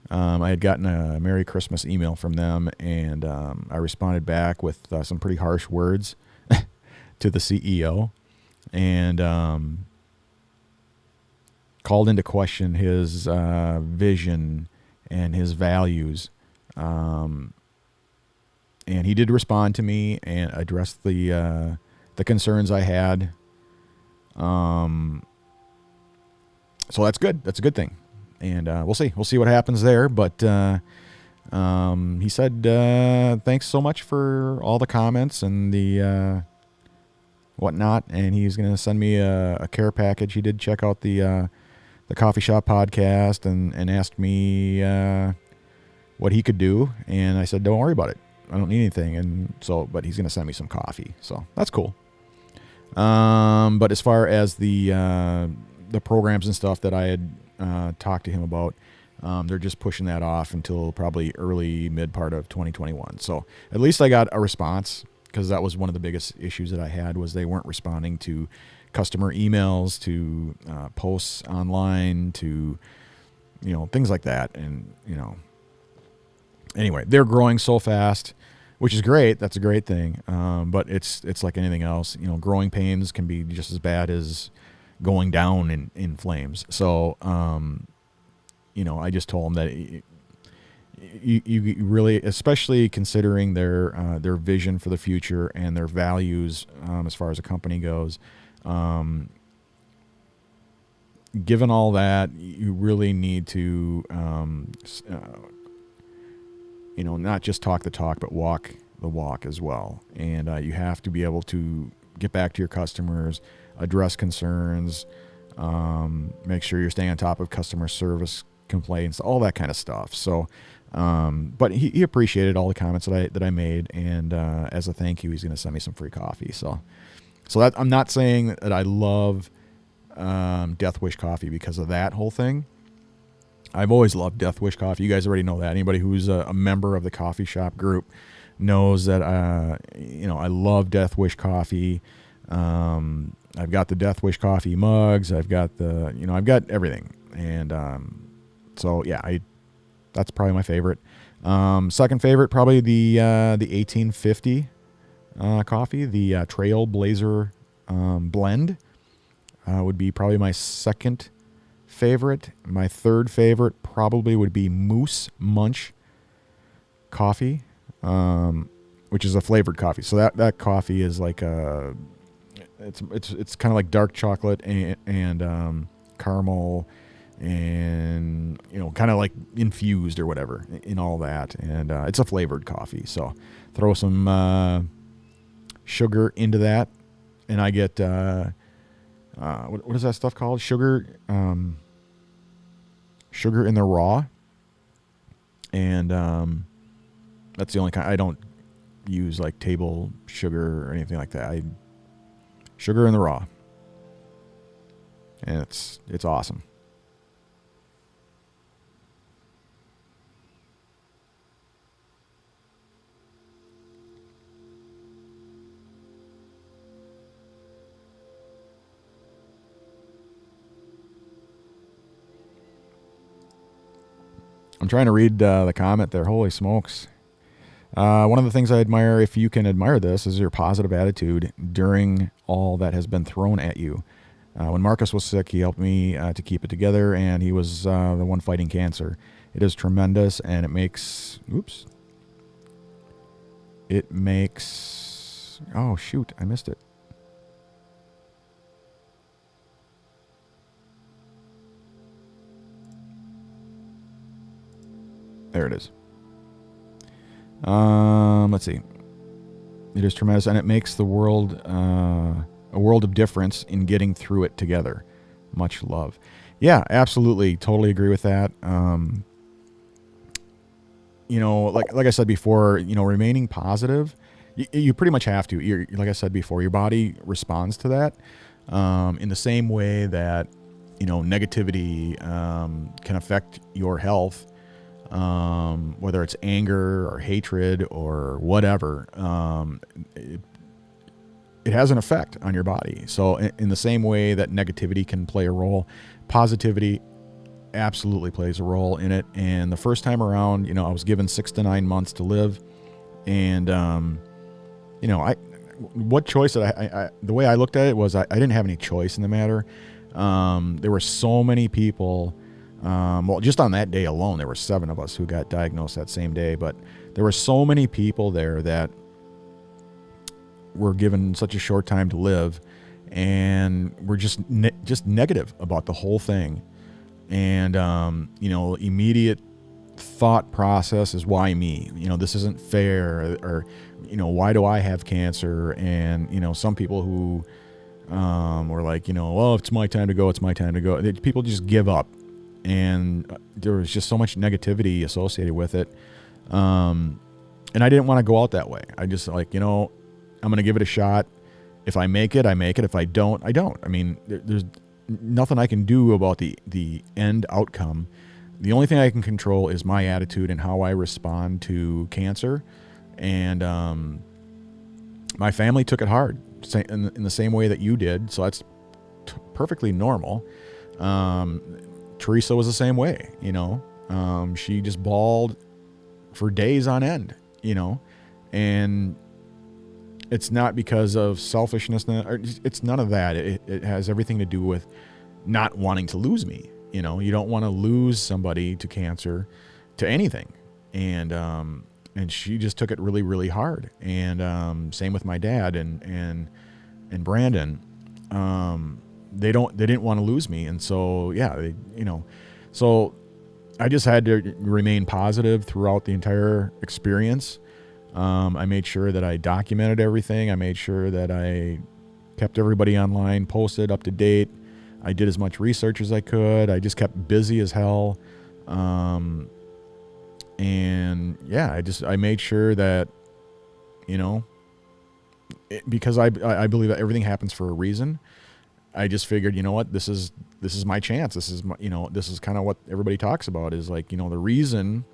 I had gotten a Merry Christmas email from them, and I responded back with some pretty harsh words to the CEO, and called into question his vision and his values. And he did respond to me and address the concerns I had. So that's good. That's a good thing. And we'll see. We'll see what happens there. But he said, thanks so much for all the comments and the whatnot. And he's going to send me a care package. He did check out the Coffee Shop podcast and asked me what he could do. And I said, don't worry about it. I don't need anything. And so, but he's going to send me some coffee. So that's cool. But as far as the programs and stuff that I had talked to him about, they're just pushing that off until probably early mid part of 2021. So at least I got a response, because that was one of the biggest issues that I had, was they weren't responding to customer emails, to posts online, to things like that. And anyway, they're growing so fast. which is great. That's a great thing. But it's like anything else. Growing pains can be just as bad as going down in flames. So, I just told them that you really, especially considering their vision for the future and their values as far as a company goes, given all that, you really need to, not just talk the talk, but walk the walk as well. And you have to be able to get back to your customers, address concerns, make sure you're staying on top of customer service complaints, all that kind of stuff. So, but he appreciated all the comments that I made, and as a thank you, he's going to send me some free coffee. So that, I'm not saying that I love Death Wish coffee because of that whole thing. I've always loved Death Wish coffee. You guys already know that. Anybody who's a member of the coffee shop group knows that I love Death Wish coffee. I've got the Death Wish coffee mugs. I've got I've got everything, and so yeah, that's probably my favorite. Second favorite, probably the 1850 coffee, the Trailblazer blend would be probably my second favorite. My third favorite probably would be Moose Munch coffee, which is a flavored coffee. So that coffee is like it's kind of like dark chocolate and caramel, and kind of like infused or whatever in all that, and it's a flavored coffee. So throw some sugar into that, and I get what is that stuff called? Sugar in the raw, and that's the only kind. I don't use like table sugar or anything like that. Sugar in the raw, and it's awesome. I'm trying to read the comment there. Holy smokes. One of the things I admire, if you can admire this, is your positive attitude during all that has been thrown at you. When Marcus was sick, he helped me to keep it together, and he was the one fighting cancer. It is tremendous, and it makes... Oops. It makes... Oh, shoot. I missed it. There it is. Let's see. It is tremendous, and it makes the world a world of difference in getting through it together. Much love. Yeah, absolutely. Totally agree with that. Like I said before, remaining positive, you pretty much have to. Like I said before, your body responds to that in the same way that, negativity can affect your health. Whether it's anger or hatred or whatever, it has an effect on your body. So in the same way that negativity can play a role, positivity absolutely plays a role in it. And the first time around, I was given 6 to 9 months to live, and what choice did I the way I looked at it was I didn't have any choice in the matter. There were so many people. Just on that day alone, there were 7 of us who got diagnosed that same day. But there were so many people there that were given such a short time to live, and were just negative about the whole thing. And immediate thought process is, why me? This isn't fair, or why do I have cancer? And some people who were like, well, if it's my time to go, it's my time to go. People just give up. And there was just so much negativity associated with it. And I didn't want to go out that way. I just I'm going to give it a shot. If I make it, I make it. If I don't, I don't. I mean, there's nothing I can do about the end outcome. The only thing I can control is my attitude and how I respond to cancer. And my family took it hard in the same way that you did. So that's perfectly normal. Teresa was the same way, she just bawled for days on end, And it's not because of selfishness. It's none of that. It has everything to do with not wanting to lose me. You know, you don't want to lose somebody to cancer, to anything. And she just took it really, really hard. And same with my dad and Brandon. They didn't want to lose me. And so, yeah, so I just had to remain positive throughout the entire experience. I made sure that I documented everything. I made sure that I kept everybody online, posted, up to date. I did as much research as I could. I just kept busy as hell. And yeah, I made sure that, because I believe that everything happens for a reason. I just figured, you know what, this is my chance. This is my, this is kind of what everybody talks about is like, the reason.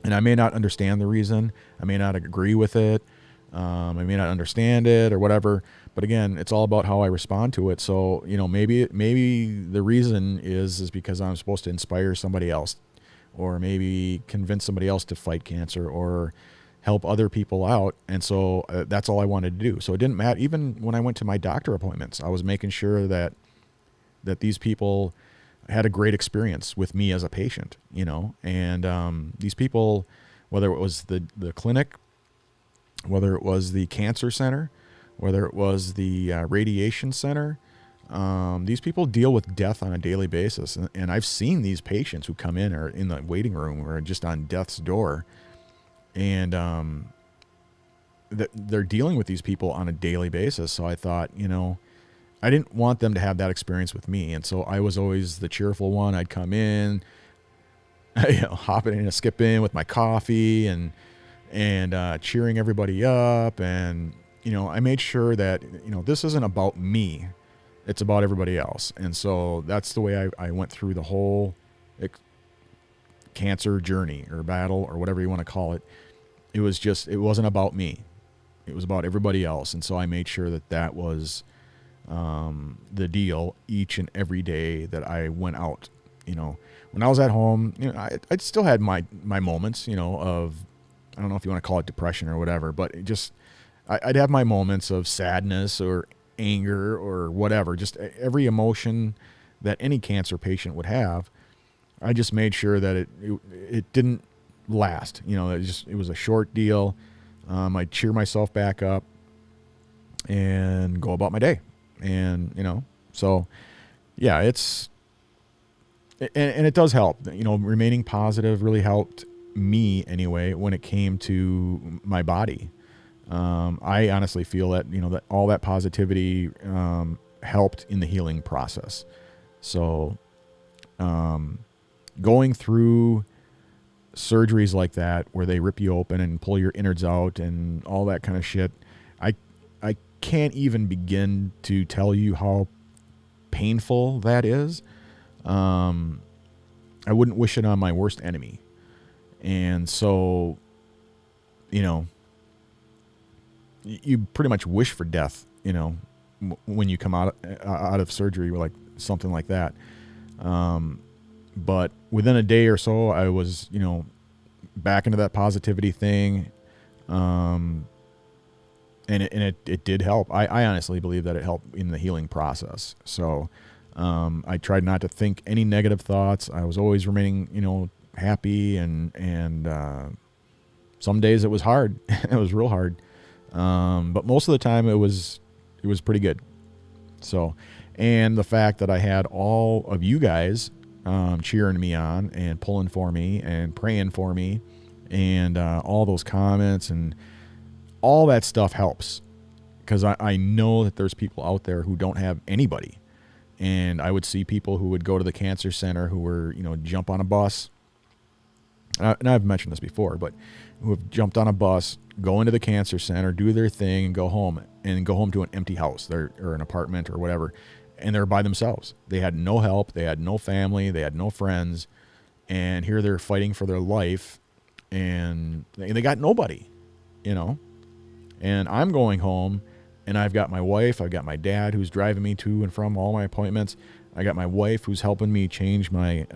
And I may not understand the reason. I may not agree with it. I may not understand it or whatever. But again, it's all about how I respond to it. So, maybe the reason is because I'm supposed to inspire somebody else, or maybe convince somebody else to fight cancer or help other people out. And so that's all I wanted to do. So it didn't matter. Even when I went to my doctor appointments, I was making sure that these people had a great experience with me as a patient, and these people, whether it was the clinic, whether it was the cancer center, whether it was the radiation center, these people deal with death on a daily basis. And I've seen these patients who come in or in the waiting room or just on death's door, and they're dealing with these people on a daily basis. So I thought, I didn't want them to have that experience with me. And so I was always the cheerful one. I'd come in, hopping in and skip in with my coffee and cheering everybody up. And, I made sure that, this isn't about me. It's about everybody else. And so that's the way I went through the whole cancer journey or battle or whatever you want to call it. It wasn't about me. It was about everybody else. And so I made sure that was the deal each and every day that I went out. When I was at home, I still had my moments, of, I don't know if you want to call it depression or whatever, but I'd have my moments of sadness or anger or whatever, just every emotion that any cancer patient would have. I just made sure that it didn't last. It was a short deal. I'd cheer myself back up and go about my day. And, so yeah, and it does help, remaining positive really helped me anyway, when it came to my body. I honestly feel that, that all that positivity, helped in the healing process. So, going through surgeries like that, where they rip you open and pull your innards out and all that kind of shit, I can't even begin to tell you how painful that is. I wouldn't wish it on my worst enemy. And so, you pretty much wish for death, when you come out of surgery, like something like that. But within a day or so, I was, back into that positivity thing. And it did help. I honestly believe that it helped in the healing process. So, I tried not to think any negative thoughts. I was always remaining, happy, and some days it was hard. It was real hard. But most of the time it was pretty good. So, and the fact that I had all of you guys, cheering me on and pulling for me and praying for me, and, all those comments and all that stuff helps, because I know that there's people out there who don't have anybody. And I would see people who would go to the cancer center who were, jump on a bus. And I've mentioned this before, but who have jumped on a bus, go into the cancer center, do their thing, and go home to an empty house or an apartment or whatever. And they're by themselves. They had no help. They had no family. They had no friends. And here they're fighting for their life, and they got nobody, And I'm going home, and I've got my wife. I've got my dad who's driving me to and from all my appointments. I got my wife who's helping me change my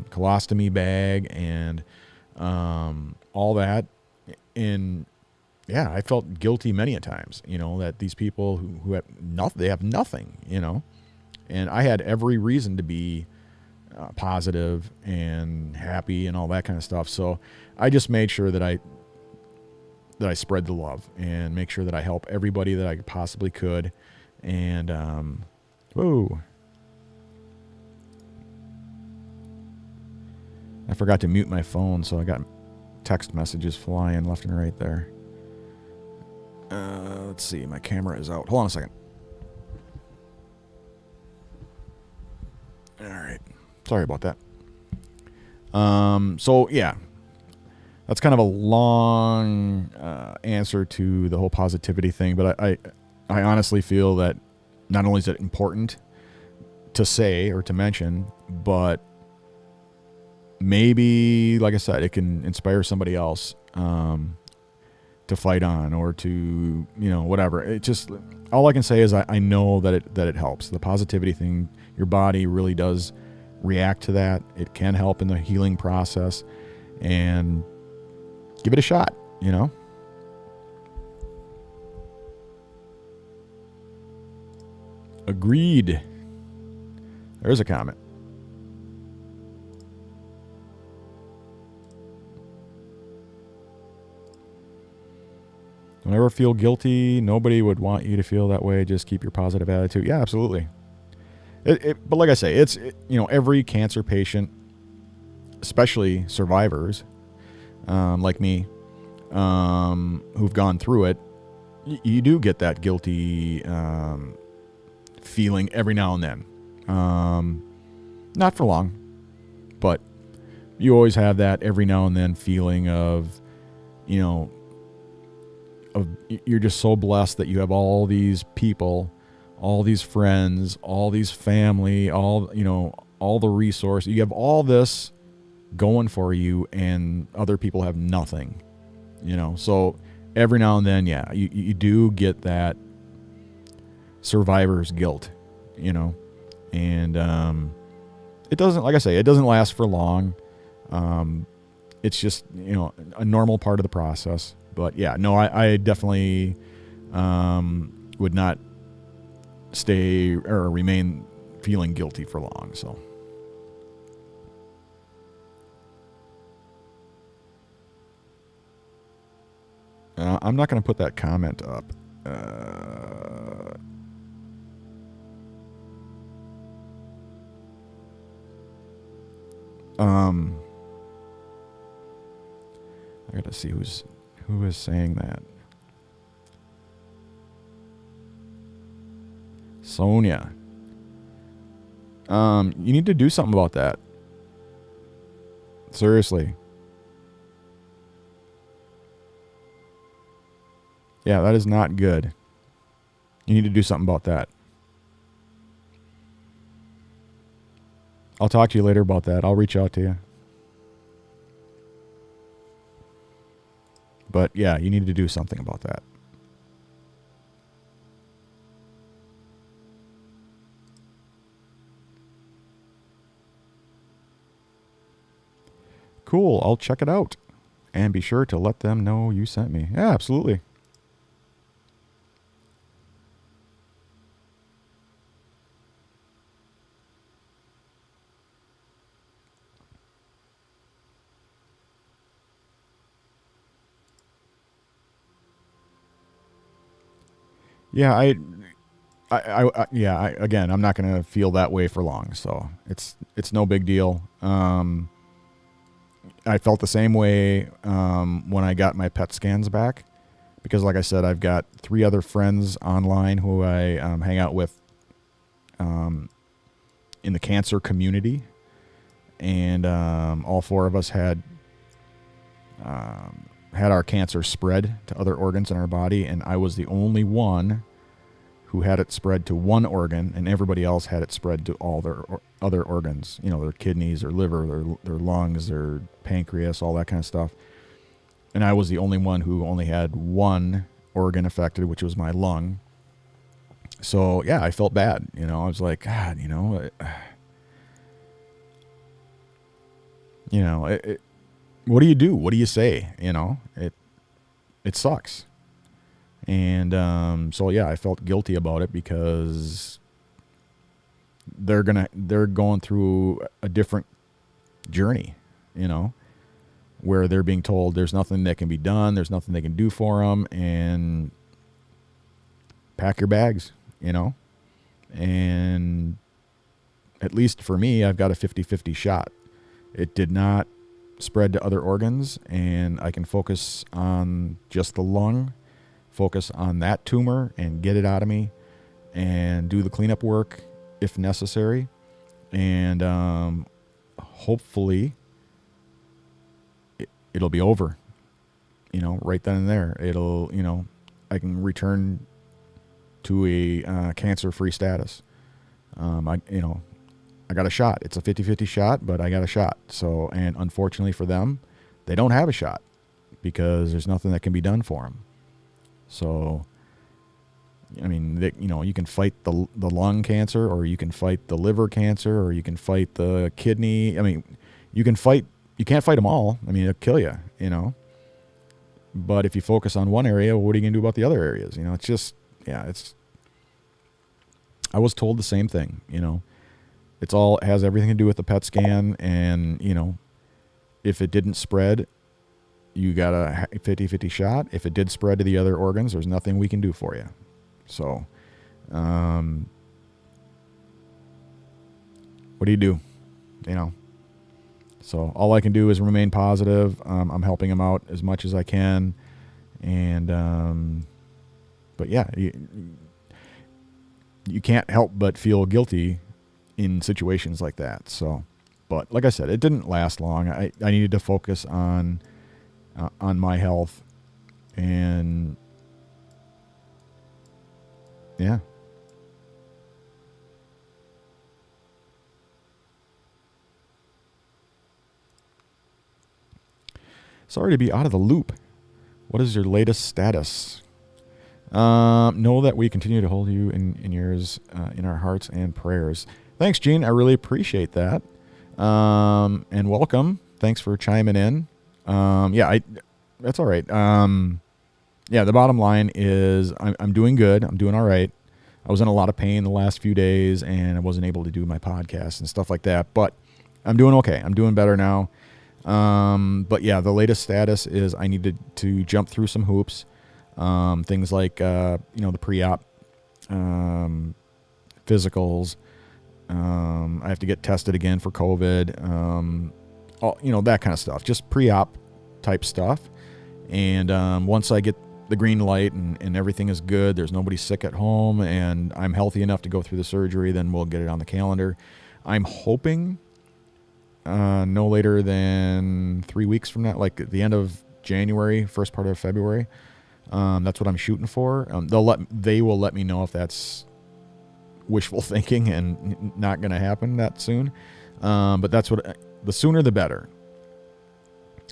colostomy bag and all that. And yeah, I felt guilty many a times, that these people who have nothing, they have nothing, and I had every reason to be positive and happy and all that kind of stuff. So I just made sure that I spread the love and make sure that I help everybody that I possibly could. And, whoa. I forgot to mute my phone, so I got text messages flying left and right there. Let's see, my camera is out. Hold on a second. All right. Sorry about that. So yeah, that's kind of a long answer to the whole positivity thing, but I honestly feel that not only is it important to say or to mention, but maybe, like I said, it can inspire somebody else to fight on or to, whatever. It just, all I can say is I know that it helps. The positivity thing, your body really does react to that. It can help in the healing process, and give it a shot, Agreed. There's a comment. Don't ever feel guilty. Nobody would want you to feel that way. Just keep your positive attitude. Yeah, absolutely. But like I say, every cancer patient, especially survivors like me, who've gone through it, you do get that guilty feeling every now and then. Not for long, but you always have that every now and then feeling of, you're just so blessed that you have all these people, all these friends, all these family, all the resources. You have all this going for you, and other people have nothing, So every now and then, yeah, you do get that survivor's guilt, and it doesn't, like I say, it doesn't last for long. It's just, a normal part of the process. But yeah, no, I definitely would not stay or remain feeling guilty for long. So I'm not going to put that comment up. I got to see who is saying that. Sonia. You need to do something about that. Seriously. Yeah, that is not good. You need to do something about that. I'll talk to you later about that. I'll reach out to you. But yeah, you need to do something about that. Cool, I'll check it out. And be sure to let them know you sent me. Yeah, absolutely. Yeah, again, I'm not going to feel that way for long, so it's no big deal. I felt the same way when I got my PET scans back, because like I said, I've got 3 other friends online who I hang out with in the cancer community, and all 4 of us had our cancer spread to other organs in our body, and I was the only one who had it spread to one organ, and everybody else had it spread to all their other organs, their kidneys, their liver, their lungs, their pancreas, all that kind of stuff. And I was the only one who only had one organ affected, which was my lung. So yeah, I felt bad. I was like, God, what do you do? What do you say? It sucks. And so yeah, I felt guilty about it because they're going through a different journey, you know, where they're being told there's nothing that can be done, there's nothing they can do for them, and pack your bags, you know. And at least for me, I've got a 50-50 shot. It did not spread to other organs, and I can focus on just the lung, focus on that tumor and get it out of me, and do the cleanup work if necessary. And hopefully it'll be over, you know, right then and there. It'll, you know, I can return to a cancer-free status. I got a shot. It's a 50-50 shot, but I got a shot. So, and unfortunately for them, they don't have a shot because there's nothing that can be done for them. So, I mean, you can fight the lung cancer, or you can fight the liver cancer, or you can fight the kidney. I mean, you can't fight them all. I mean, it'll kill you, you know. But if you focus on one area, what are you going to do about the other areas? You know, it's just, yeah, I was told the same thing, you know. It has everything to do with the PET scan, and, you know, if it didn't spread, you got a 50-50 shot. If it did spread to the other organs, there's nothing we can do for you. So, what do you do? You know, so all I can do is remain positive. I'm helping them out as much as I can. And, but yeah, you can't help but feel guilty in situations like that. So, but like I said, it didn't last long. I needed to focus on my health, and yeah. Sorry to be out of the loop. What is your latest status? Know that we continue to hold you in yours, in our hearts and prayers. Thanks, Gene. I really appreciate that. And welcome. Thanks for chiming in. That's all right. Yeah, the bottom line is I'm doing good. I'm doing all right. I was in a lot of pain the last few days, and I wasn't able to do my podcast and stuff like that. But I'm doing okay. I'm doing better now. But yeah, the latest status is I needed to jump through some hoops. Things like, the pre-op, physicals. I have to get tested again for COVID. That kind of stuff, just pre-op type stuff. And, once I get the green light and everything is good, there's nobody sick at home, and I'm healthy enough to go through the surgery, then we'll get it on the calendar. I'm hoping, no later than 3 weeks from now, like at the end of January, first part of February. That's what I'm shooting for. They will let me know if that's wishful thinking and not going to happen that soon. But that's the sooner the better,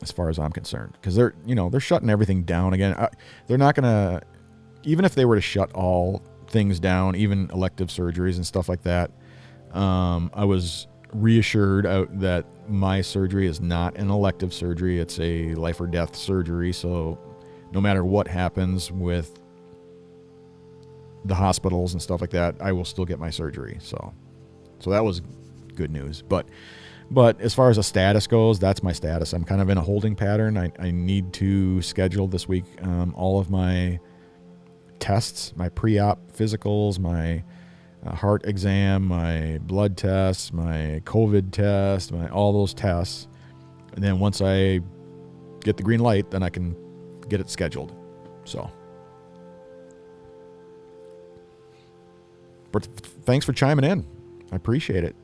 as far as I'm concerned, because they're shutting everything down again. They're not going to, even if they were to shut all things down, even elective surgeries and stuff like that. I was reassured that my surgery is not an elective surgery. It's a life or death surgery. So no matter what happens with the hospitals and stuff like that, I will still get my surgery. So that was good news. But as far as a status goes, that's my status. I'm kind of in a holding pattern. I need to schedule this week all of my tests, my pre-op physicals, my heart exam, my blood tests, my COVID test, all those tests. And then once I get the green light, then I can get it scheduled. So, but thanks for chiming in. I appreciate it.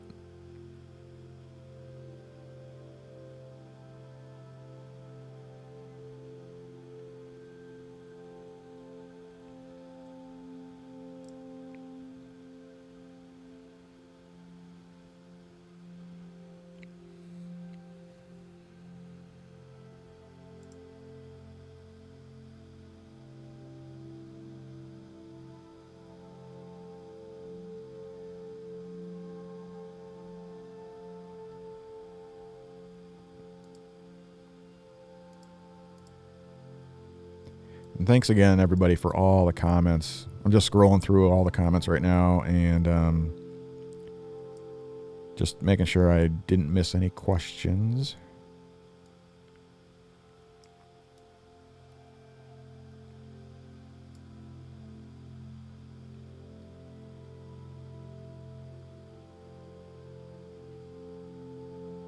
And thanks again, everybody, for all the comments. I'm just scrolling through all the comments right now and just making sure I didn't miss any questions.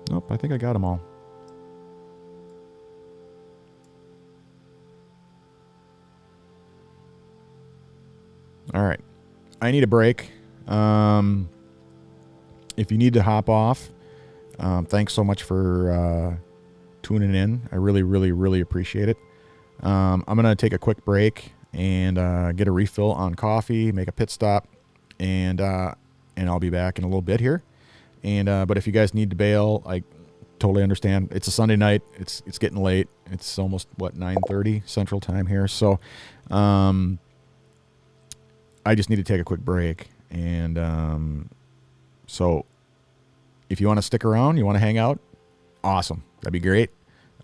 Nope, I think I got them all. All right. I need a break. If you need to hop off, thanks so much for tuning in. I really, really, really appreciate it. I'm going to take a quick break and get a refill on coffee, make a pit stop, and I'll be back in a little bit here. But if you guys need to bail, I totally understand. It's a Sunday night. It's getting late. It's almost, 9:30 Central Time here. So I just need to take a quick break. And so if you want to stick around, you want to hang out, awesome. That'd be great.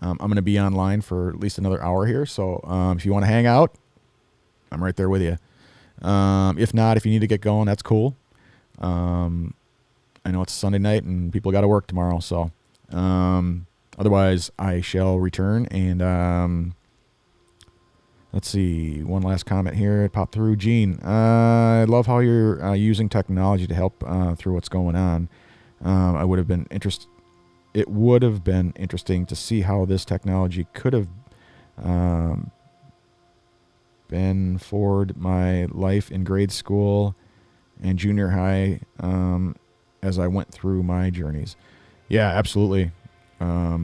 I'm going to be online for at least another hour here. So if you want to hang out, I'm right there with you. If not, if you need to get going, that's cool. I know it's a Sunday night and people got to work tomorrow. So otherwise, I shall return. And let's see. One last comment here. It popped through. Gene, I love how you're using technology to help through what's going on. It would have been interesting to see how this technology could have been forward my life in grade school and junior high as I went through my journeys. Yeah, absolutely. Yeah,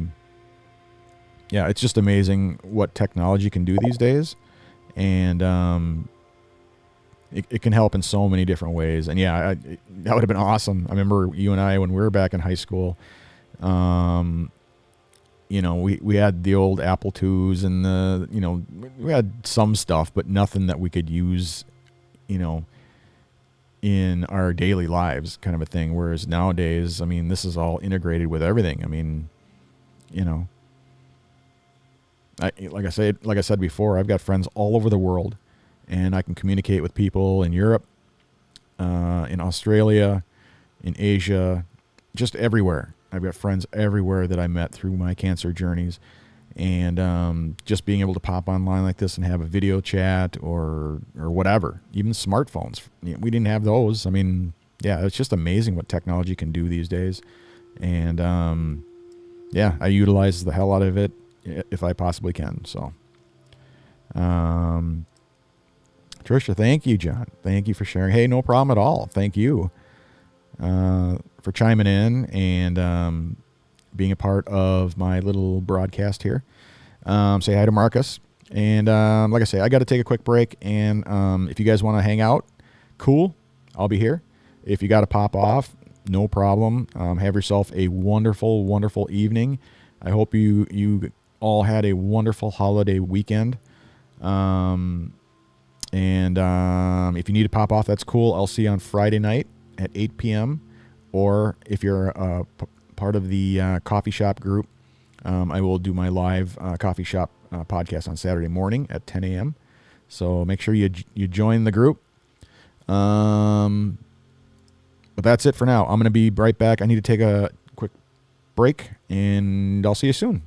it's just amazing what technology can do these days. And it can help in so many different ways. And yeah, that would have been awesome. I remember you and I, when we were back in high school, we had the old Apple IIs and we had some stuff, but nothing that we could use, in our daily lives kind of a thing. Whereas nowadays, this is all integrated with everything. Like I said before, I've got friends all over the world, and I can communicate with people in Europe, in Australia, in Asia, just everywhere. I've got friends everywhere that I met through my cancer journeys. And just being able to pop online like this and have a video chat or whatever, even smartphones. We didn't have those. Yeah, it's just amazing what technology can do these days. And yeah, I utilize the hell out of it if I possibly can. So, Trisha, thank you, John. Thank you for sharing. Hey, no problem at all. Thank you for chiming in and being a part of my little broadcast here. Say hi to Marcus. And like I say, I got to take a quick break. And if you guys want to hang out, cool. I'll be here. If you got to pop off, no problem. Have yourself a wonderful, wonderful evening. I hope you all had a wonderful holiday weekend. And if you need to pop off, that's cool. I'll see you on Friday night at 8 p.m. Or if you're part of the coffee shop group, I will do my live coffee shop podcast on Saturday morning at 10 a.m. So make sure you join the group. But that's it for now. I'm going to be right back. I need to take a quick break, and I'll see you soon.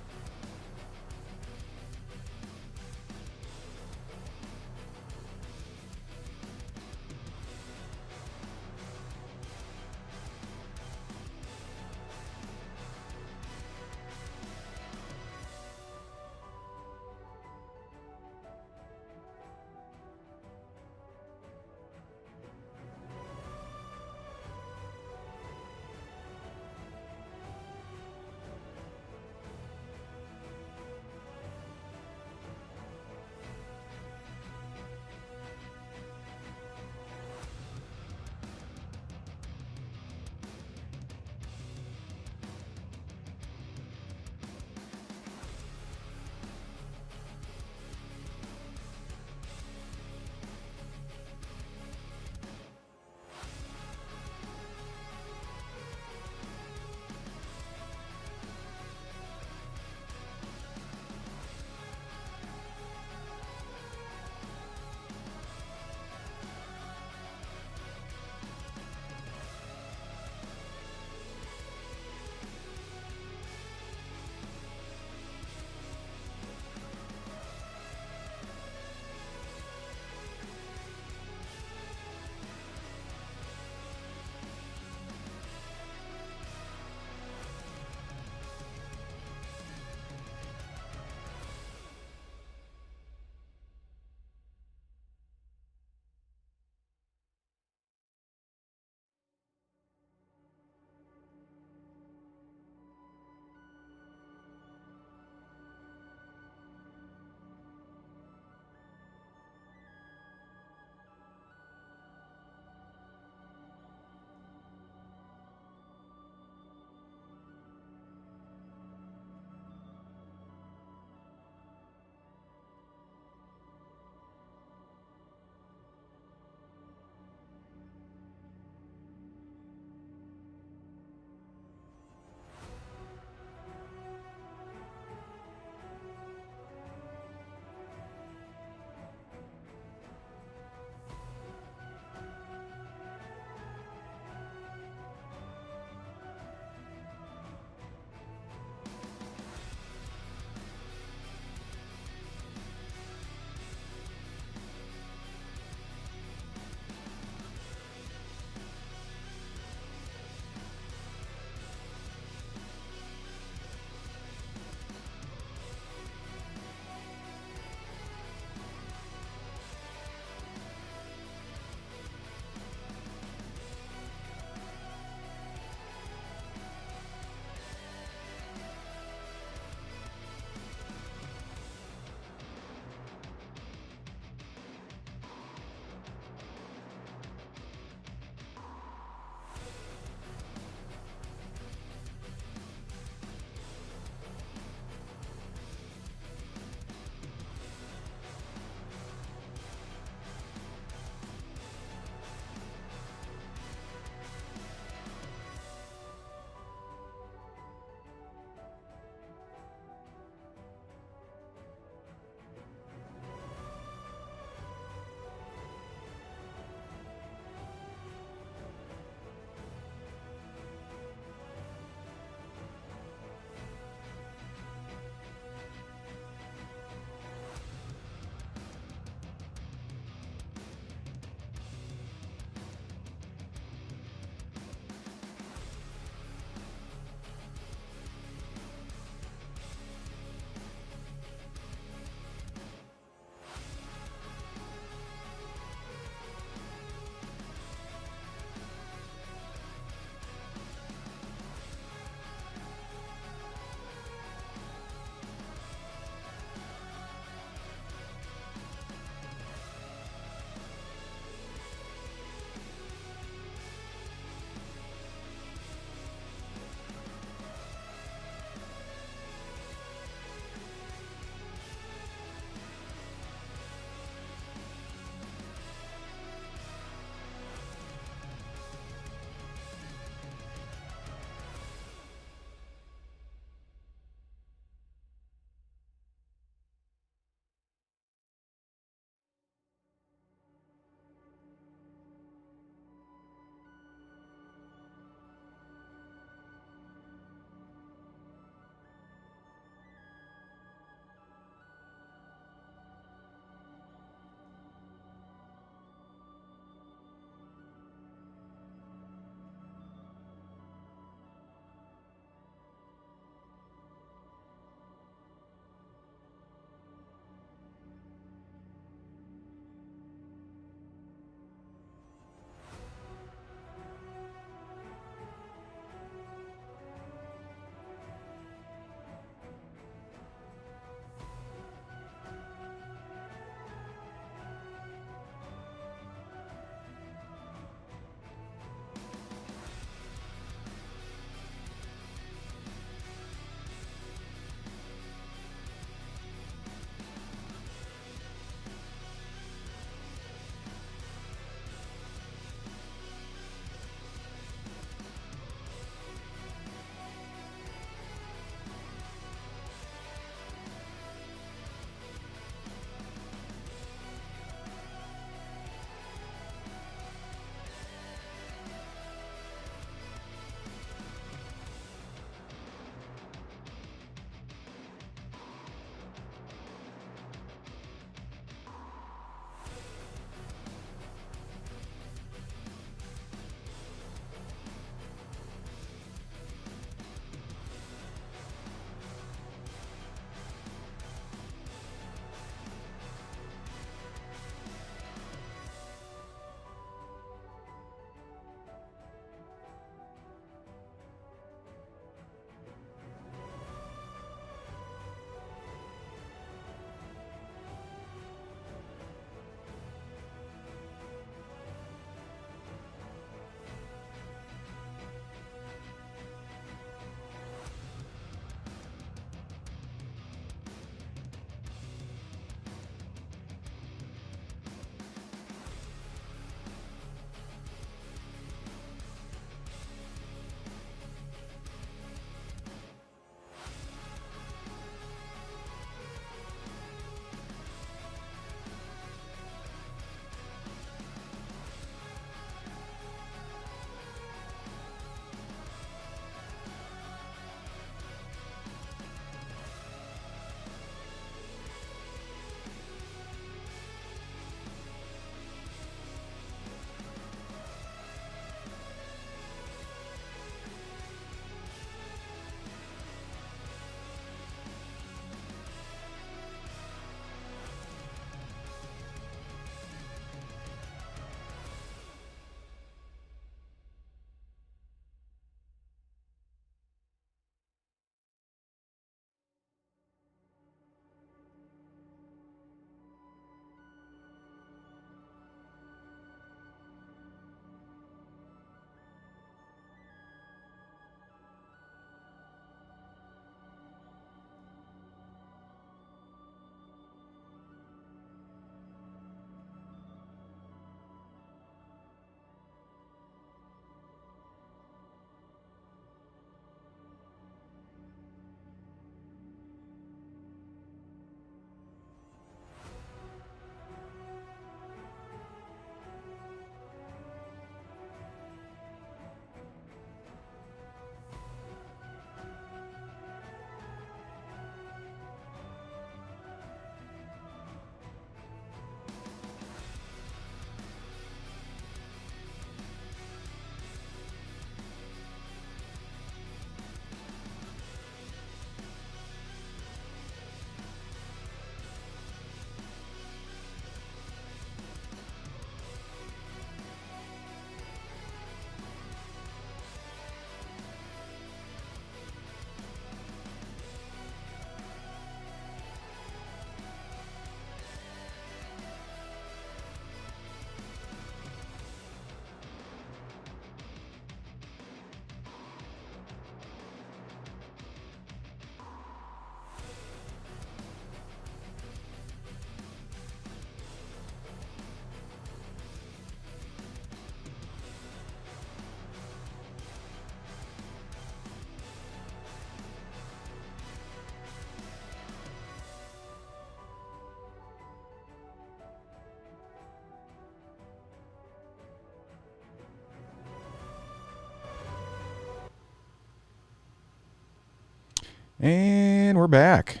And we're back.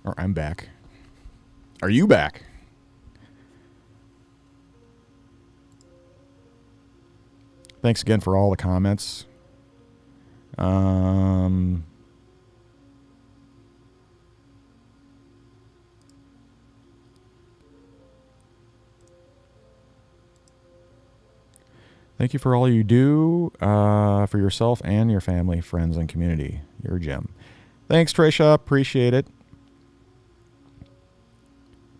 Or I'm back. Are you back? Thanks again for all the comments. Thank you for all you do for yourself and your family, friends, and community. You're a gem. Thanks, Trisha. Appreciate it.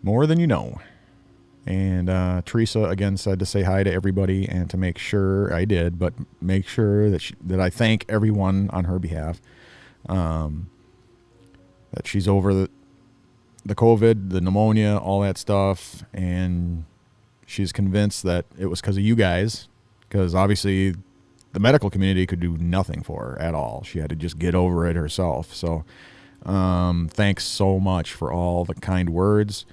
More than you know. And Teresa again said to say hi to everybody and to make sure I did, but make sure that I thank everyone on her behalf. That she's over the COVID, the pneumonia, all that stuff, and she's convinced that it was because of you guys. Because obviously the medical community could do nothing for her at all. She had to just get over it herself. So thanks so much for all the kind words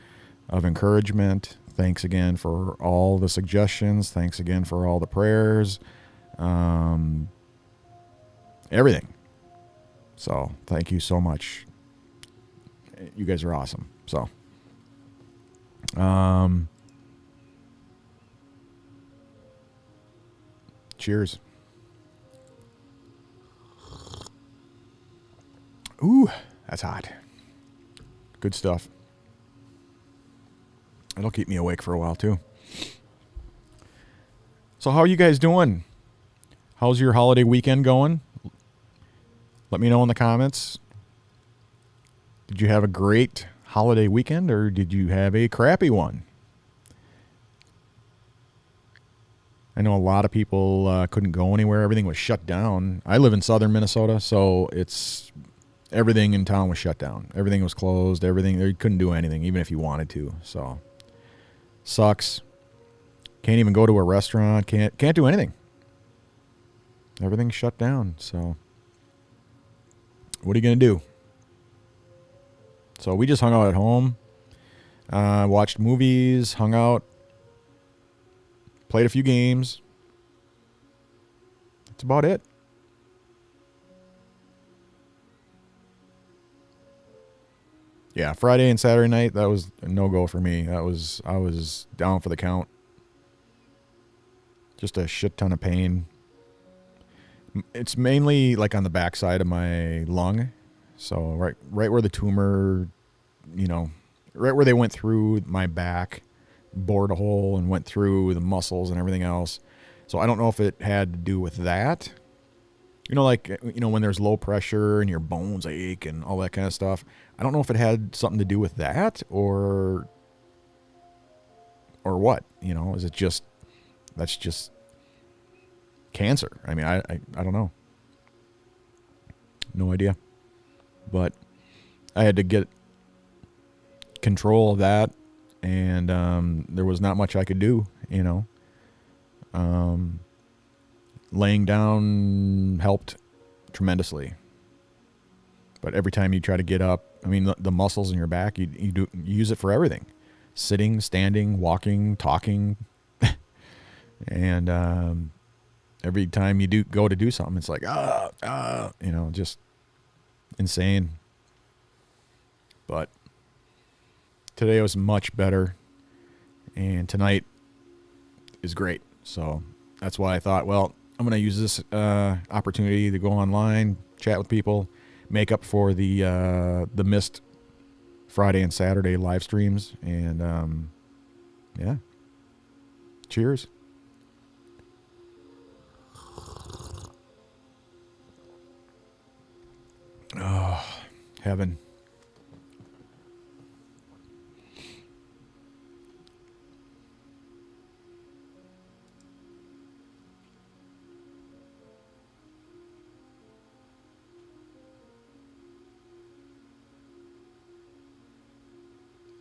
of encouragement. Thanks again for all the suggestions. Thanks again for all the prayers. Everything. So thank you so much. You guys are awesome. So cheers. Ooh, that's hot. Good stuff. It'll keep me awake for a while, too. So how are you guys doing? How's your holiday weekend going? Let me know in the comments. Did you have a great holiday weekend, or did you have a crappy one? I know a lot of people couldn't go anywhere. Everything was shut down. I live in southern Minnesota, so everything in town was shut down. Everything was closed. Everything, you couldn't do anything, even if you wanted to. So, sucks. Can't even go to a restaurant. Can't do anything. Everything's shut down. So, what are you gonna do? So we just hung out at home, watched movies, hung out. Played a few games. That's about it. Yeah, Friday and Saturday night, that was a no-go for me. I was down for the count. Just a shit ton of pain. It's mainly like on the backside of my lung. So right where the tumor, right where they went through my back, bored a hole and went through the muscles and everything else. So I don't know if it had to do with that. When there's low pressure and your bones ache and all that kind of stuff. I don't know if it had something to do with that or what. Is it that's just cancer? I mean, I don't know. No idea. But I had to get control of that. And there was not much I could do, Laying down helped tremendously. But every time you try to get up, I mean, the muscles in your back, you use it for everything. Sitting, standing, walking, talking. And every time you go to do something, it's like, just insane. But today was much better, and tonight is great. So that's why I thought, well, I'm going to use this opportunity to go online, chat with people, make up for the missed Friday and Saturday live streams, and yeah, cheers. Oh, heaven.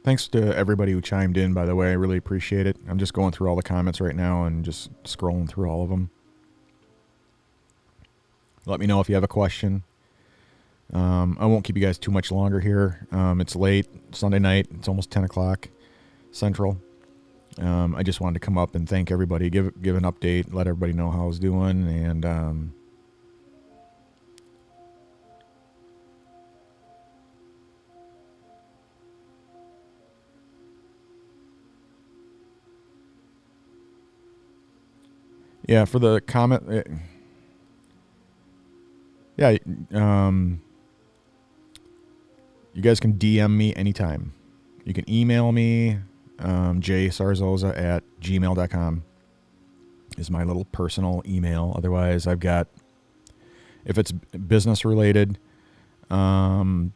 Thanks to everybody who chimed in, by the way. I really appreciate it. I'm just going through all the comments right now and just scrolling through all of them. Let me know if you have a question. I won't keep you guys too much longer here. It's late, Sunday night. It's almost 10 o'clock Central. I just wanted to come up and thank everybody, give an update, let everybody know how I was doing, and Yeah, for the comment. Yeah, you guys can DM me anytime. You can email me, jsarzosa@gmail.com is my little personal email. Otherwise, I've got, if it's business related, I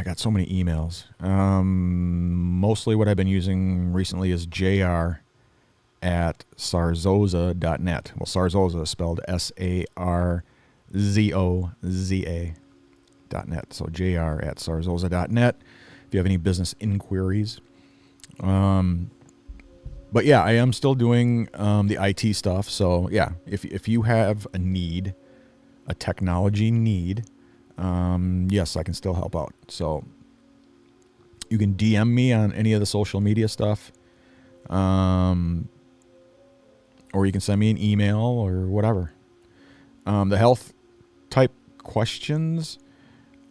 got so many emails. Mostly what I've been using recently is jr@sarzosa.net. Well, Sarzosa is spelled SARZOZA.net. So jr@sarzosa.net if you have any business inquiries. But yeah, I am still doing the IT stuff. So yeah, if you have a need, a technology need, yes, I can still help out. So you can DM me on any of the social media stuff, or you can send me an email or whatever. The health type questions,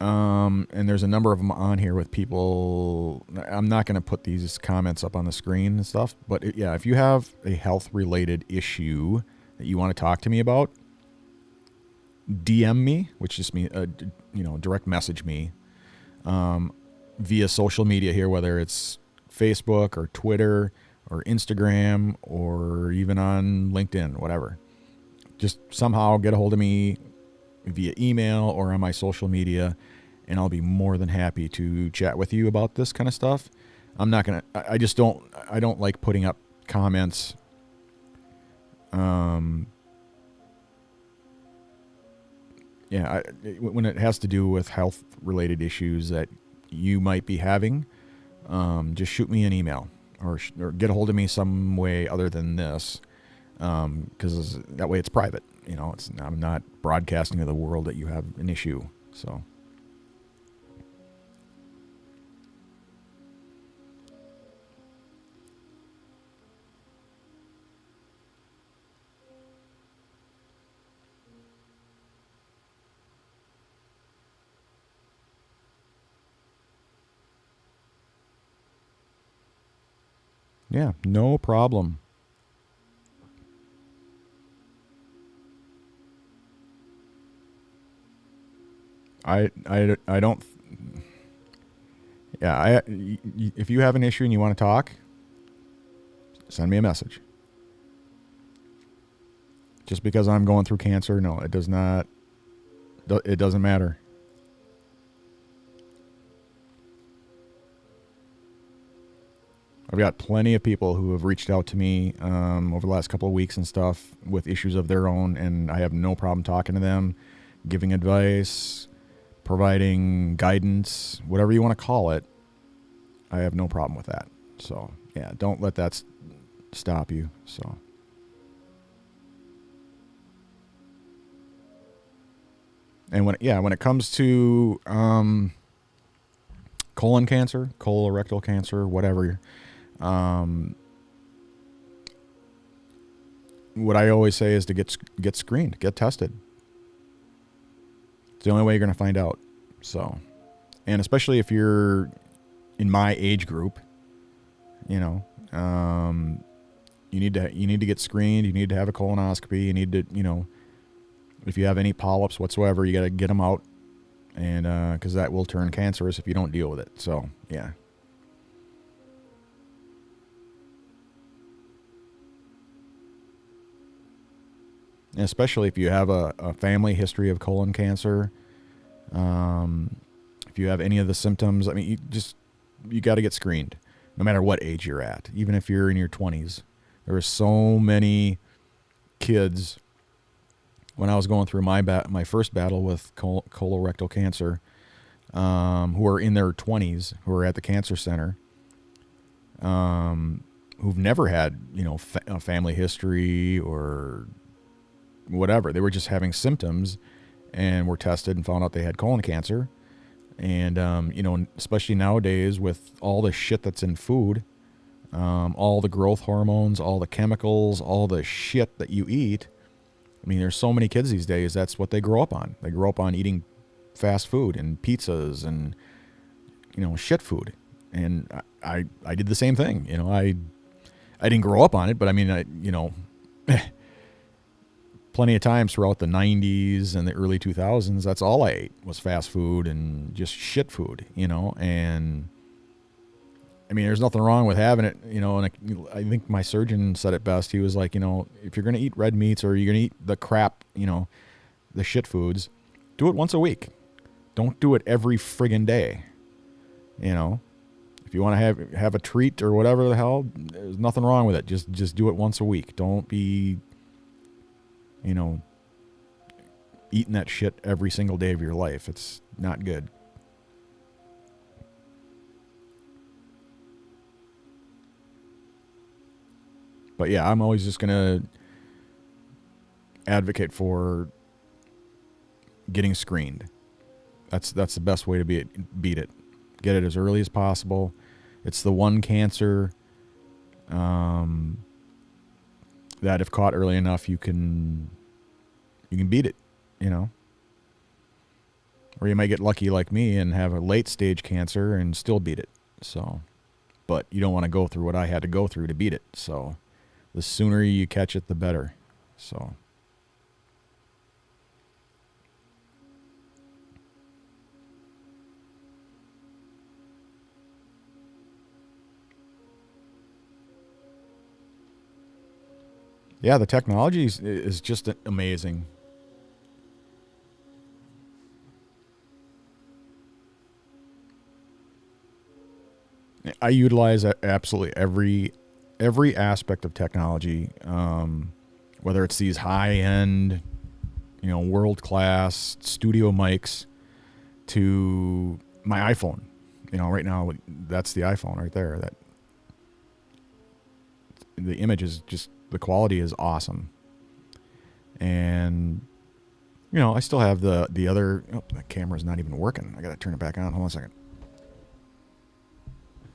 and there's a number of them on here with people. I'm not going to put these comments up on the screen and stuff, but if you have a health related issue that you want to talk to me about, DM me, which just means, direct message me via social media here, whether it's Facebook or Twitter or Instagram or even on LinkedIn, whatever. Just somehow get a hold of me via email or on my social media, and I'll be more than happy to chat with you about this kind of stuff. I don't like putting up comments when it has to do with health related issues that you might be having, just shoot me an email or get a hold of me some way other than this, because that way it's private. I'm not broadcasting to the world that you have an issue. So yeah, no problem. I don't. Yeah, if you have an issue and you want to talk, send me a message. Just because I'm going through cancer, no, it does not. It doesn't matter. I've got plenty of people who have reached out to me over the last couple of weeks and stuff with issues of their own, and I have no problem talking to them, giving advice, providing guidance, whatever you want to call it. I have no problem with that. So, yeah, don't let that stop you. So, and when it comes to colon cancer, colorectal cancer, whatever, what I always say is to get screened, get tested. It's the only way you're going to find out. So, and especially if you're in my age group, you need to get screened. You need to have a colonoscopy. You need to, if you have any polyps whatsoever, you got to get them out, and because that will turn cancerous if you don't deal with it. So, yeah. And especially if you have a family history of colon cancer, if you have any of the symptoms, I mean, you got to get screened, no matter what age you're at. Even if you're in your 20s, there are so many kids. When I was going through my first battle with colorectal cancer, who are in their 20s, who are at the cancer center, who've never had a family history or whatever. They were just having symptoms and were tested and found out they had colon cancer. And, especially nowadays with all the shit that's in food, all the growth hormones, all the chemicals, all the shit that you eat. I mean, there's so many kids these days, that's what they grow up on. They grow up on eating fast food and pizzas and, shit food. And I did the same thing. I didn't grow up on it, but I mean, plenty of times throughout the 90s and the early 2000s, that's all I ate was fast food and just shit food, and I mean, there's nothing wrong with having it, and I think my surgeon said it best. He was like, if you're going to eat red meats or you're going to eat the crap, the shit foods, do it once a week. Don't do it every friggin' day. If you want to have a treat or whatever the hell, there's nothing wrong with it. Just do it once a week. Don't be, eating that shit every single day of your life. It's not good. But yeah, I'm always just going to advocate for getting screened. That's the best way to beat it. Get it as early as possible. It's the one cancer that if caught early enough, you can beat it, Or you might get lucky like me and have a late stage cancer and still beat it. So, but you don't want to go through what I had to go through to beat it. So, the sooner you catch it, the better. So. Yeah, the technology is just amazing. I utilize absolutely every aspect of technology, whether it's these high-end, world-class studio mics to my iPhone. Right now, that's the iPhone right there. That the image is just, the quality is awesome. And, I still have the other, the camera's not even working. I got to turn it back on. Hold on a second.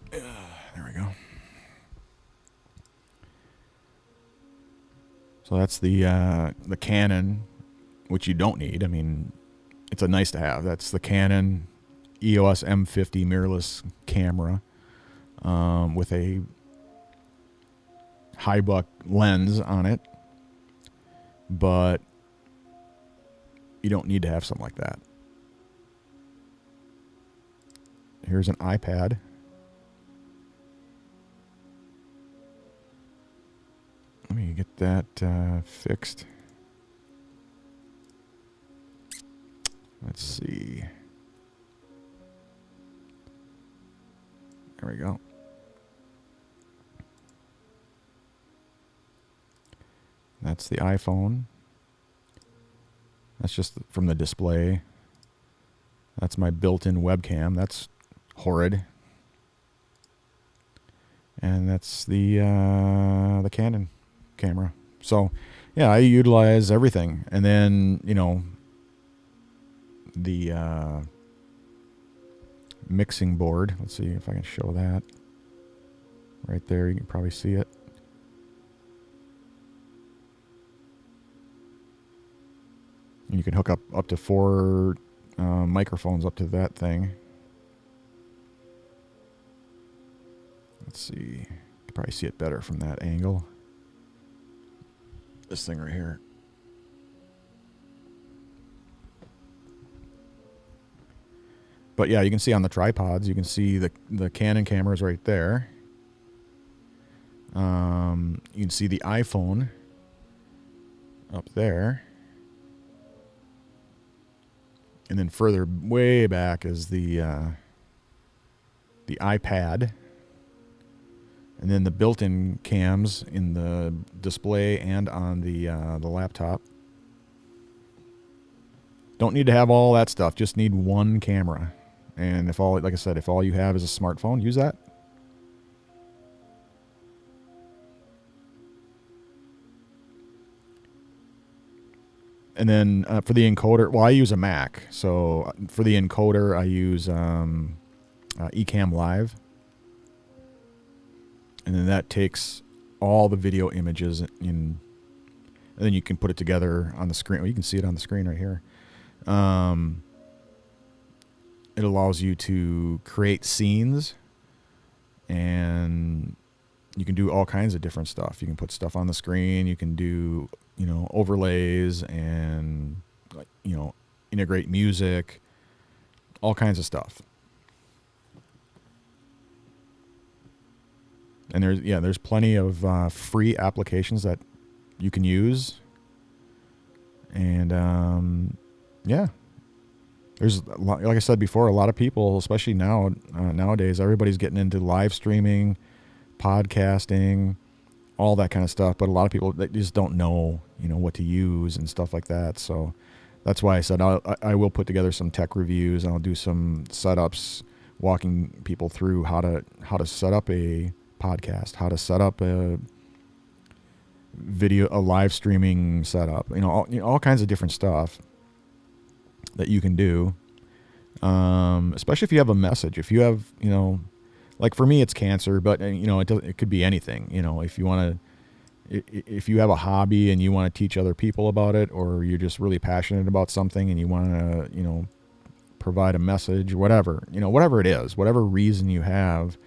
There we go. So that's the Canon, which you don't need. I mean, it's a nice to have. That's the Canon EOS M50 mirrorless camera with a high buck lens on it, but you don't need to have something like that. Here's an iPad. Let me get that fixed. Let's see. There we go. That's the iPhone. That's just from the display. That's my built-in webcam. That's horrid. And that's the Canon camera. So, yeah, I utilize everything. And then, the mixing board. Let's see if I can show that. Right there, you can probably see it. You can hook up to 4 microphones up to that thing. Let's see. You can probably see it better from that angle. This thing right here. But yeah, you can see on the tripods, you can see the Canon cameras right there. You can see the iPhone up there. And then further way back is the iPad. And then the built-in cams in the display and on the laptop. Don't need to have all that stuff. Just need one camera. And like I said, if all you have is a smartphone, use that. And then for the encoder, well, I use a Mac. So for the encoder, I use Ecamm Live. And then that takes all the video images and then you can put it together on the screen. Well, you can see it on the screen right here. It allows you to create scenes and You can do all kinds of different stuff. You can put stuff on the screen. You can do, overlays and, integrate music, all kinds of stuff. And there's plenty of free applications that you can use. And, there's, like I said before, a lot of people, especially nowadays, everybody's getting into live streaming, podcasting, all that kind of stuff. But a lot of people, they just don't know, what to use and stuff like that. So that's why I said I will put together some tech reviews, and I'll do some setups, walking people through how to set up a podcast, how to set up a live streaming setup, all kinds of different stuff that you can do. Especially if you have a message, if you have, like for me, it's cancer, but it could be anything, if you have a hobby and you want to teach other people about it, or you're just really passionate about something and you want to, provide a message, whatever it is, whatever reason you have,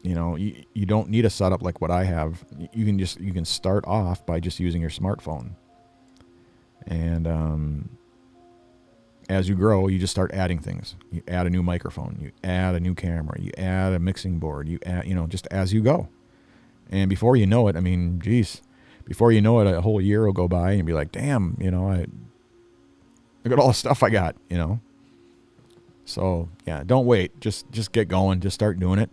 you don't need a setup like what I have. You can start off by just using your smartphone. And as you grow, you just start adding things. You add a new microphone, you add a new camera, you add a mixing board, you add, just as you go. And before you know it, before you know it, a whole year will go by and you'll be like, damn, look at all the stuff I got, So yeah, don't wait. Just get going. Just start doing it.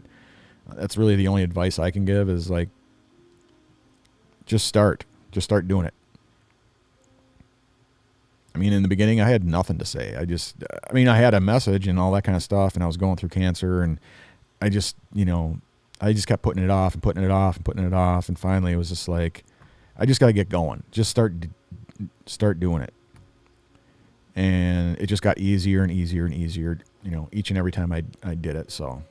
That's really the only advice I can give is like, just start doing it. In the beginning, I had nothing to say. I had a message and all that kind of stuff, and I was going through cancer, and I just kept putting it off and putting it off and putting it off, and finally it was just like, I just got to get going. Just start doing it. And it just got easier and easier and easier, each and every time I did it, so.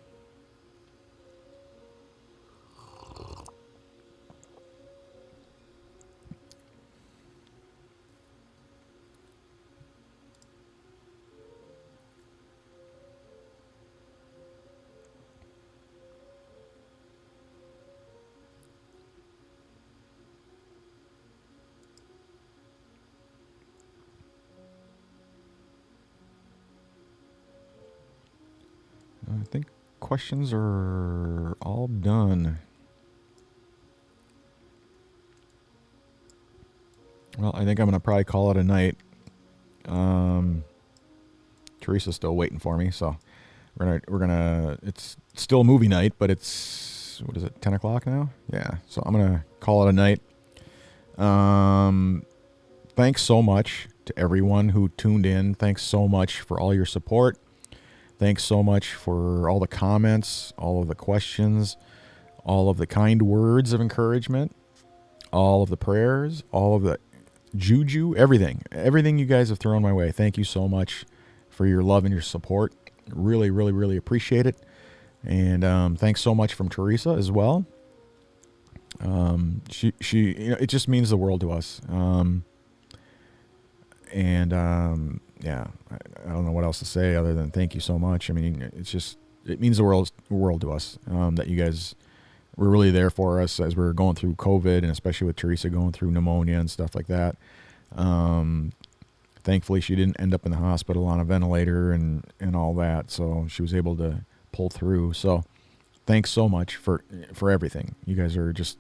I think questions are all done. Well, I think I'm gonna probably call it a night. Teresa's still waiting for me, so we're gonna. It's still movie night, but it's, what is it, 10 o'clock now? Yeah, so I'm gonna call it a night. Thanks so much to everyone who tuned in. Thanks so much for all your support. Thanks so much for all the comments, all of the questions, all of the kind words of encouragement, all of the prayers, all of the juju, everything you guys have thrown my way. Thank you so much for your love and your support. Really, really, really appreciate it. And thanks so much from Teresa as well. She it just means the world to us. Yeah, I don't know what else to say other than thank you so much. It means the world to us, that you guys were really there for us as we were going through COVID, and especially with Teresa going through pneumonia and stuff like that. Thankfully, she didn't end up in the hospital on a ventilator and all that, so she was able to pull through. So thanks so much for everything. You guys are just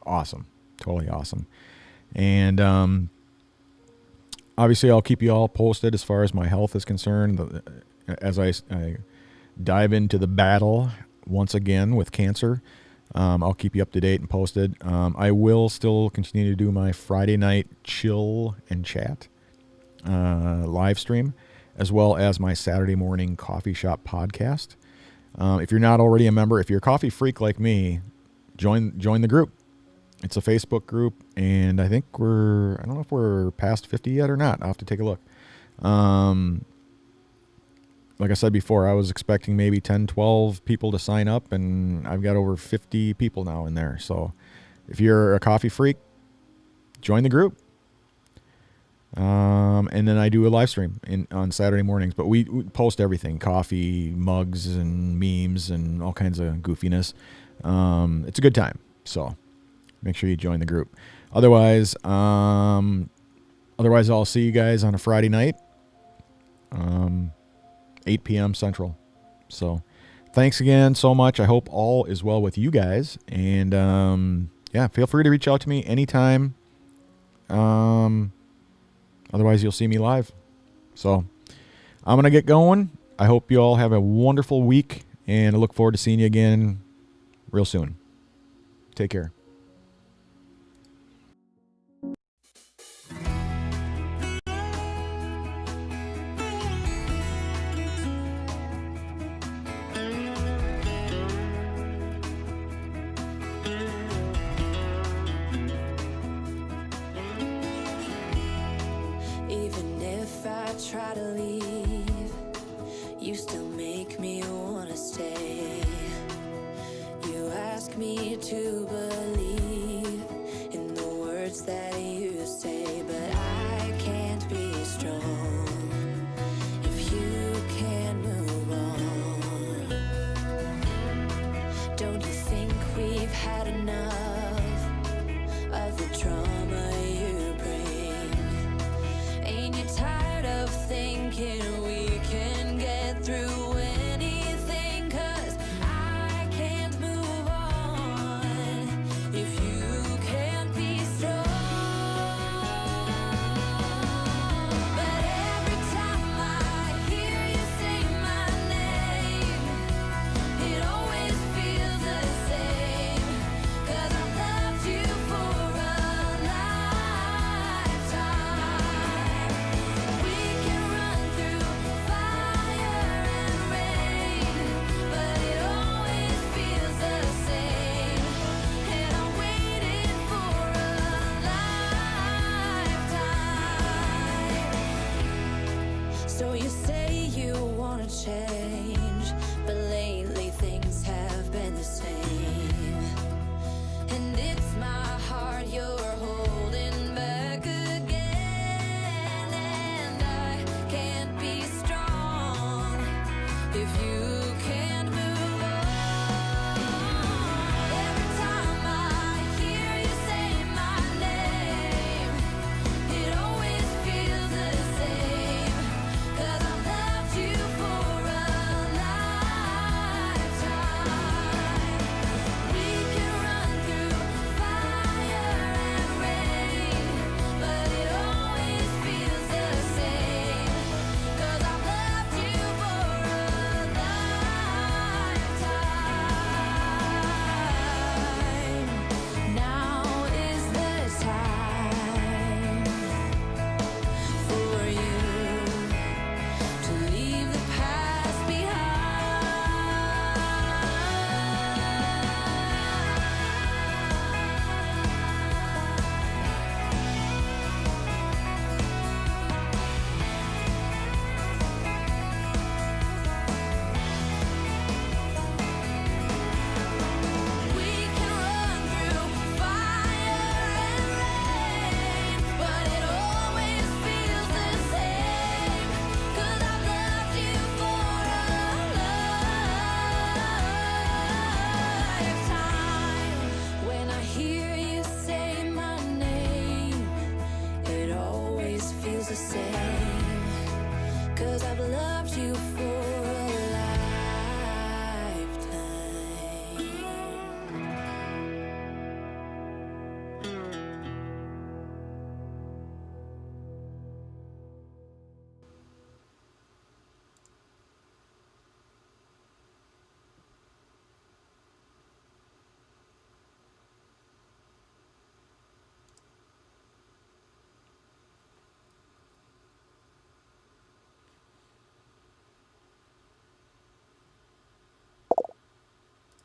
awesome, totally awesome. And obviously, I'll keep you all posted as far as my health is concerned, as I dive into the battle once again with cancer. I'll keep you up to date and posted. I will still continue to do my Friday night chill and chat live stream, as well as my Saturday morning coffee shop podcast. If you're not already a member, if you're a coffee freak like me, join the group. It's a Facebook group, and I think I don't know if we're past 50 yet or not. I'll have to take a look. Like I said before, I was expecting maybe 10, 12 people to sign up, and I've got over 50 people now in there. So if you're a coffee freak, join the group. And then I do a live stream on Saturday mornings. But we post everything: coffee, mugs, and memes, and all kinds of goofiness. It's a good time. So make sure you join the group. Otherwise, I'll see you guys on a Friday night, 8 p.m. Central. So thanks again so much. I hope all is well with you guys. And yeah, feel free to reach out to me anytime. Otherwise, you'll see me live. So I'm going to get going. I hope you all have a wonderful week, and I look forward to seeing you again real soon. Take care. Even if I try to leave, you still make me wanna stay. You ask me to believe in the words that you say, but I can't be strong if you can't move on. Don't you think we've had enough of the drama you bring? Ain't you tired of thinking we can get through anything? 'Cause I can't move on if you can't be strong. But every time I hear you say my name, it always feels the same. 'Cause I loved you for a lifetime. We can run through fire and rain, but it always feels the same. And I waited for a lifetime. So you say you wanna change,